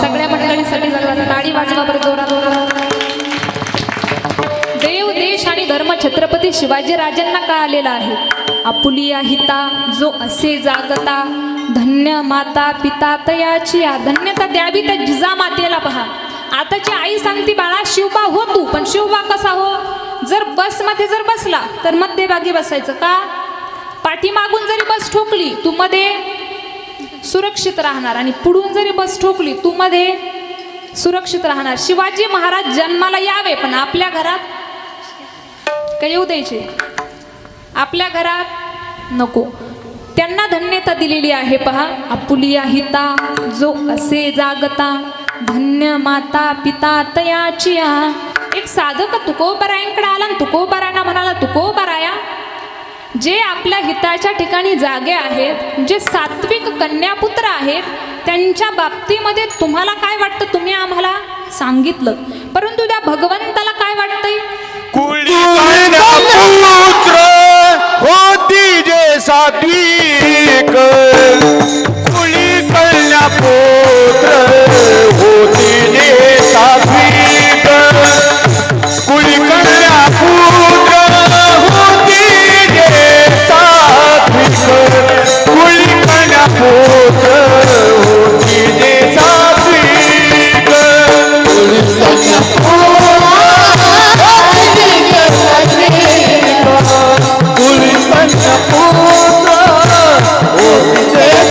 सगळ्या मंडळींसाठी जरा ताळी वाजवा बरं जोरात. देव देश आणि धर्म छत्रपती शिवाजी राजांना का आलेला आहे. आपुलिया हिता जो असे जागता धन्य माता पिता तयाची धन्यता द्यावी त्या जिजामातेला. पहा आताची आई सांगती बाळा शिवबा हो तू, पण शिवबा कसा हो. जर बसमध्ये जर बसला तर मध्यभागी बसायचं का. पाठीमागून जरी बस ठोकली तू मध्ये सुरक्षित राहणार आणि पुढून जरी बस ठोकली तू मध्ये सुरक्षित राहणार. शिवाजी महाराज जन्माला यावे पण आपल्या घरात काय येऊ द्यायचे, आपल्या घरात नको. त्यांना धन्यता दिलेली आहे. पहा आपुलिया हिता जो असे जागता धन्य माता पिता तयाची. एक साधक तुकोबारायांकडे आला आणि तुकोबारायांना म्हणाला तुकोबाराया जे आपल्या हिताच्या ठिकाणी जागे आहेत, जे सात्विक कन्यापुत्र आहेत, त्यांच्या बाबतीमध्ये तुम्हाला काय वाटतं तुम्ही आम्हाला सांगितलं, परंतु त्या भगवंताला काय वाटतंय. कुळी कन्यापुत्र होती जे सात्विक कुळी कन्यापुत्र होती जे सात्विक कुळी कन्यापुत्र होती जे सात्विक कुळी कन्यापुत्र होती जे सात्विक कुळी कन्यापुत्र होती जे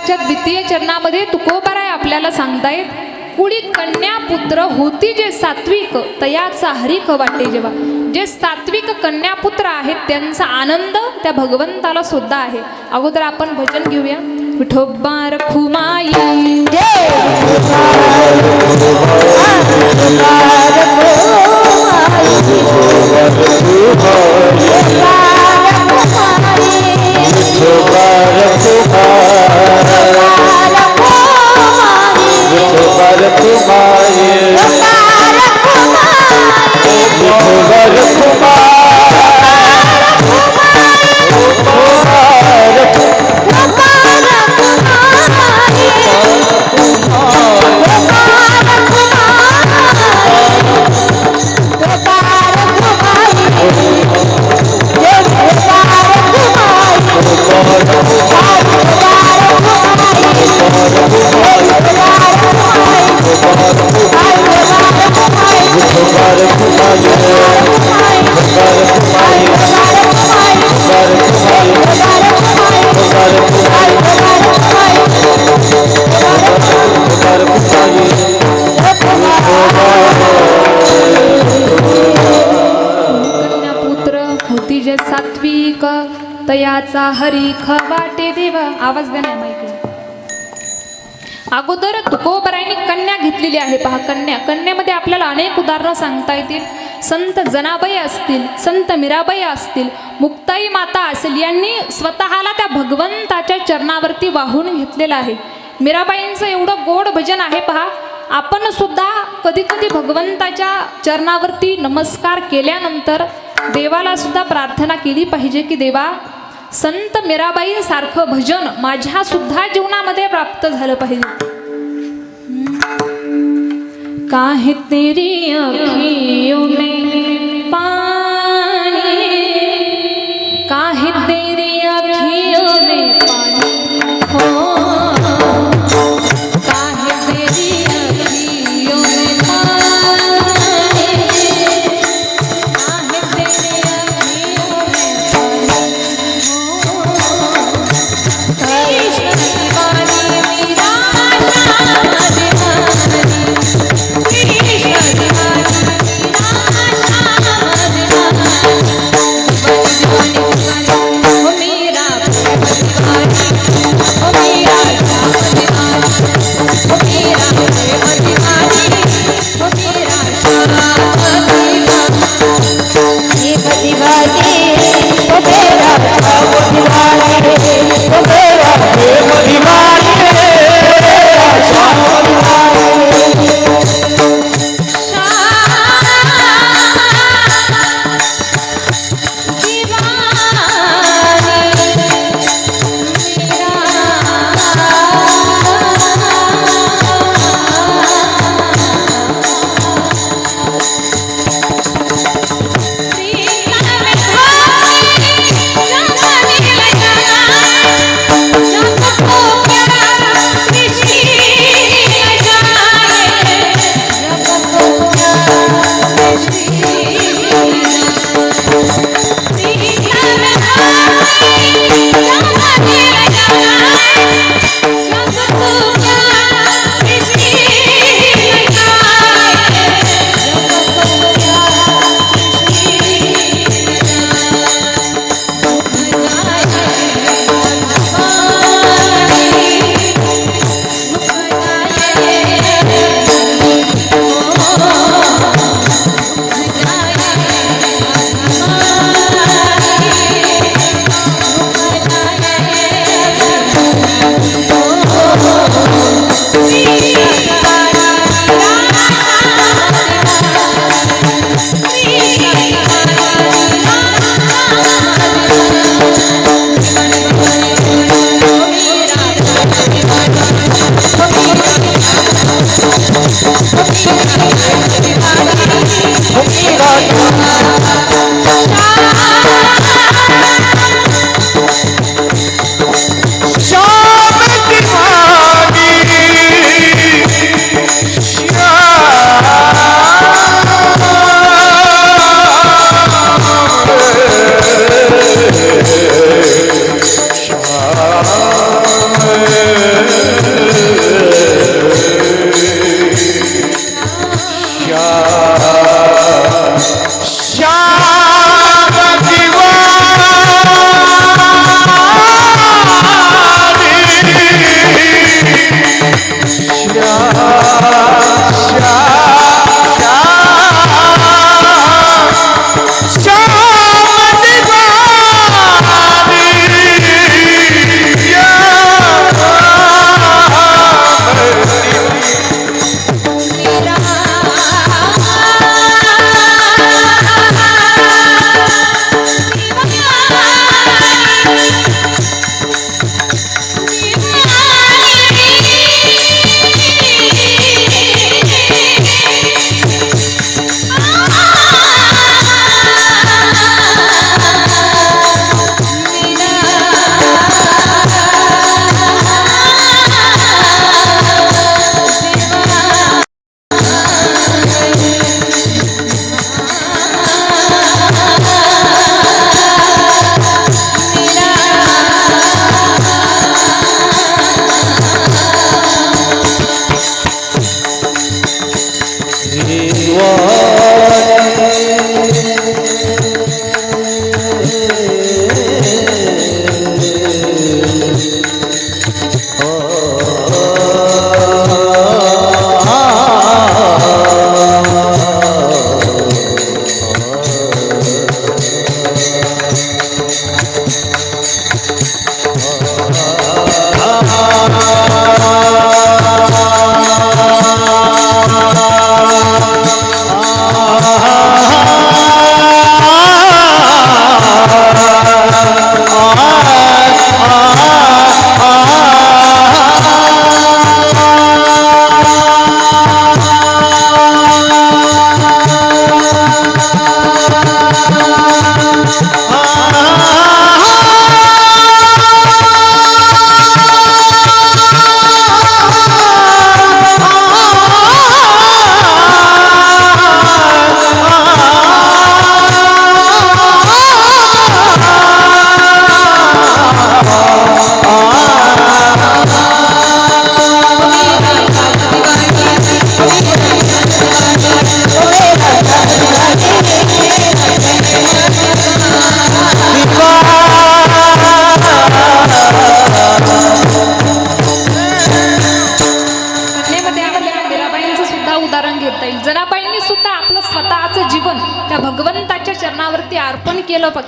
तुकोबाराच्या द्वितीय चरणामध्ये तुकोबाराय आपल्याला सांगतायत, कुळी कन्या पुत्र होती जे सात्विक तयाचा हरिक वाटे जेव्हा. जे सात्विक कन्यापुत्र आहेत त्यांचा आनंद त्या भगवंताला सुद्धा आहे. अगोदर आपण भजन घेऊया. विठोबा रखुमाई सात्विक तयाचा हरिख वाटे देवा. आवाज द्या ना माईकला. अगोदर तुकोबरायांनी कन्या घेतलेली आहे. पहा कन्यामध्ये आपल्याला अनेक उदाहरणं सांगता येतील. संत जनाबाई असतील, संत मीराबाई असतील, मुक्ताई माता असेल, यांनी स्वतःला त्या भगवंताच्या चरणावरती वाहून घेतलेलं आहे. मीराबाईंचं एवढं गोड भजन आहे. पहा, आपण सुद्धा कधी कधी भगवंताच्या चरणावरती नमस्कार केल्यानंतर देवाला सुद्धा प्रार्थना केली पाहिजे की देवा, संत मीराबाई सारखं भजन माझ्या सुद्धा जीवनामध्ये प्राप्त झालं पाहिजे. काहे तेरी अखियों में पानी, काहे तेरी अखियों में पानी हो, काहे तेरी अखियों में पानी, काहे तेरी अखियों में पानी हो, कृष्ण दीवानी मीरा श्याम दीवानी, मेरा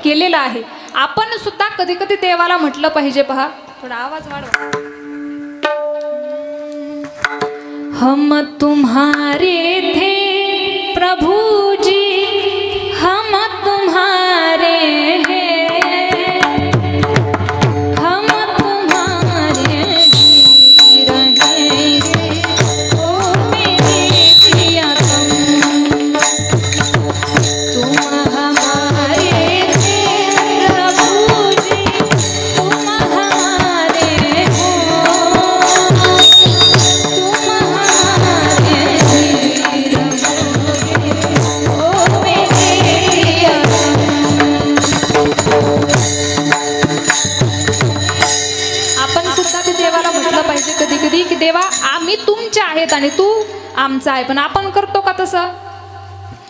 केलेलं आहे. आपण सुद्धा कधी कधी देवाला म्हटलं पाहिजे. पहा थोडा आवाज वाढवा. हम तुम्हारे थे प्रभु जी, हम तुम्हारे हैं, हम तुम्हारे ही रहेंगे, ओ मेरे प्रियतम, तुम हमारे थे प्रभु जी, तुम हमारे हो, तुम हमारे ही रहोगे, ओ मेरे प्रियतम. आपण सुद्धा ते देवाला म्हटलं पाहिजे कधी कधी की देवा आम्ही तुमचे आहेत आणि तू आमचा आहे. पण आपण करतो का तसं?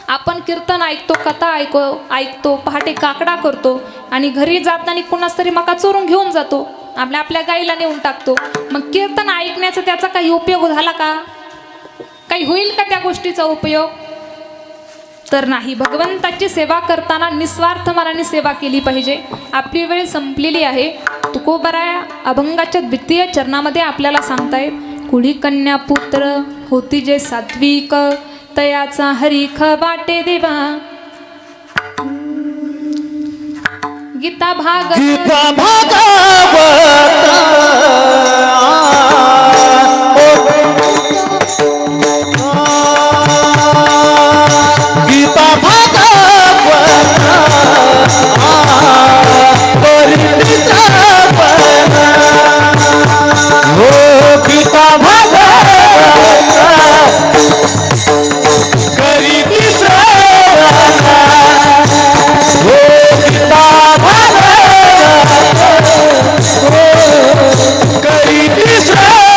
आपण कीर्तन ऐकतो, कथा ऐकतो, पहाटे काकडा करतो आणि घरी जाताना कुणास तरी मका चोरून घेऊन जातो, आपल्या गाईला नेऊन टाकतो. मग कीर्तन ऐकण्याचा त्याचा काही उपयोग झाला का? काही होईल का त्या गोष्टीचा उपयोग? तर नाही. भगवंताची सेवा करताना निस्वार्थ मनाने सेवा केली पाहिजे. आपली वेळ संपलेली आहे. तुकोबराया अभंगाच्या 2 चरणामध्ये आपल्याला सांगतायत, कुळी कन्या पुत्र होती जे सात्विक, तयाचा हरिख वाटे देवा. गीता भागवत गीता भागवत गीता भागवत करीती श्रवण, हो गीता भागवत करीती श्रवण, हो गीता करीती श्रवण,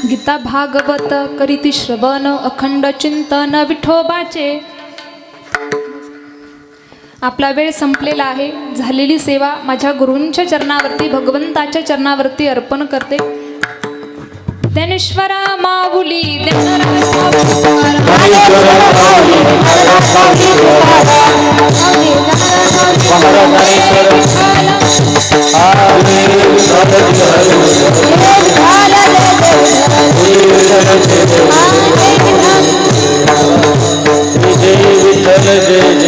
गीता भागवत करीती श्रवण, अखंड चिंतन विठोबाचे. आपला वेळ संपलेला आहे. झालेली सेवा माझ्या गुरूंच्या चरणावरती, भगवंताच्या चरणावरती अर्पण करते. ज्ञानेश्वर माऊली जय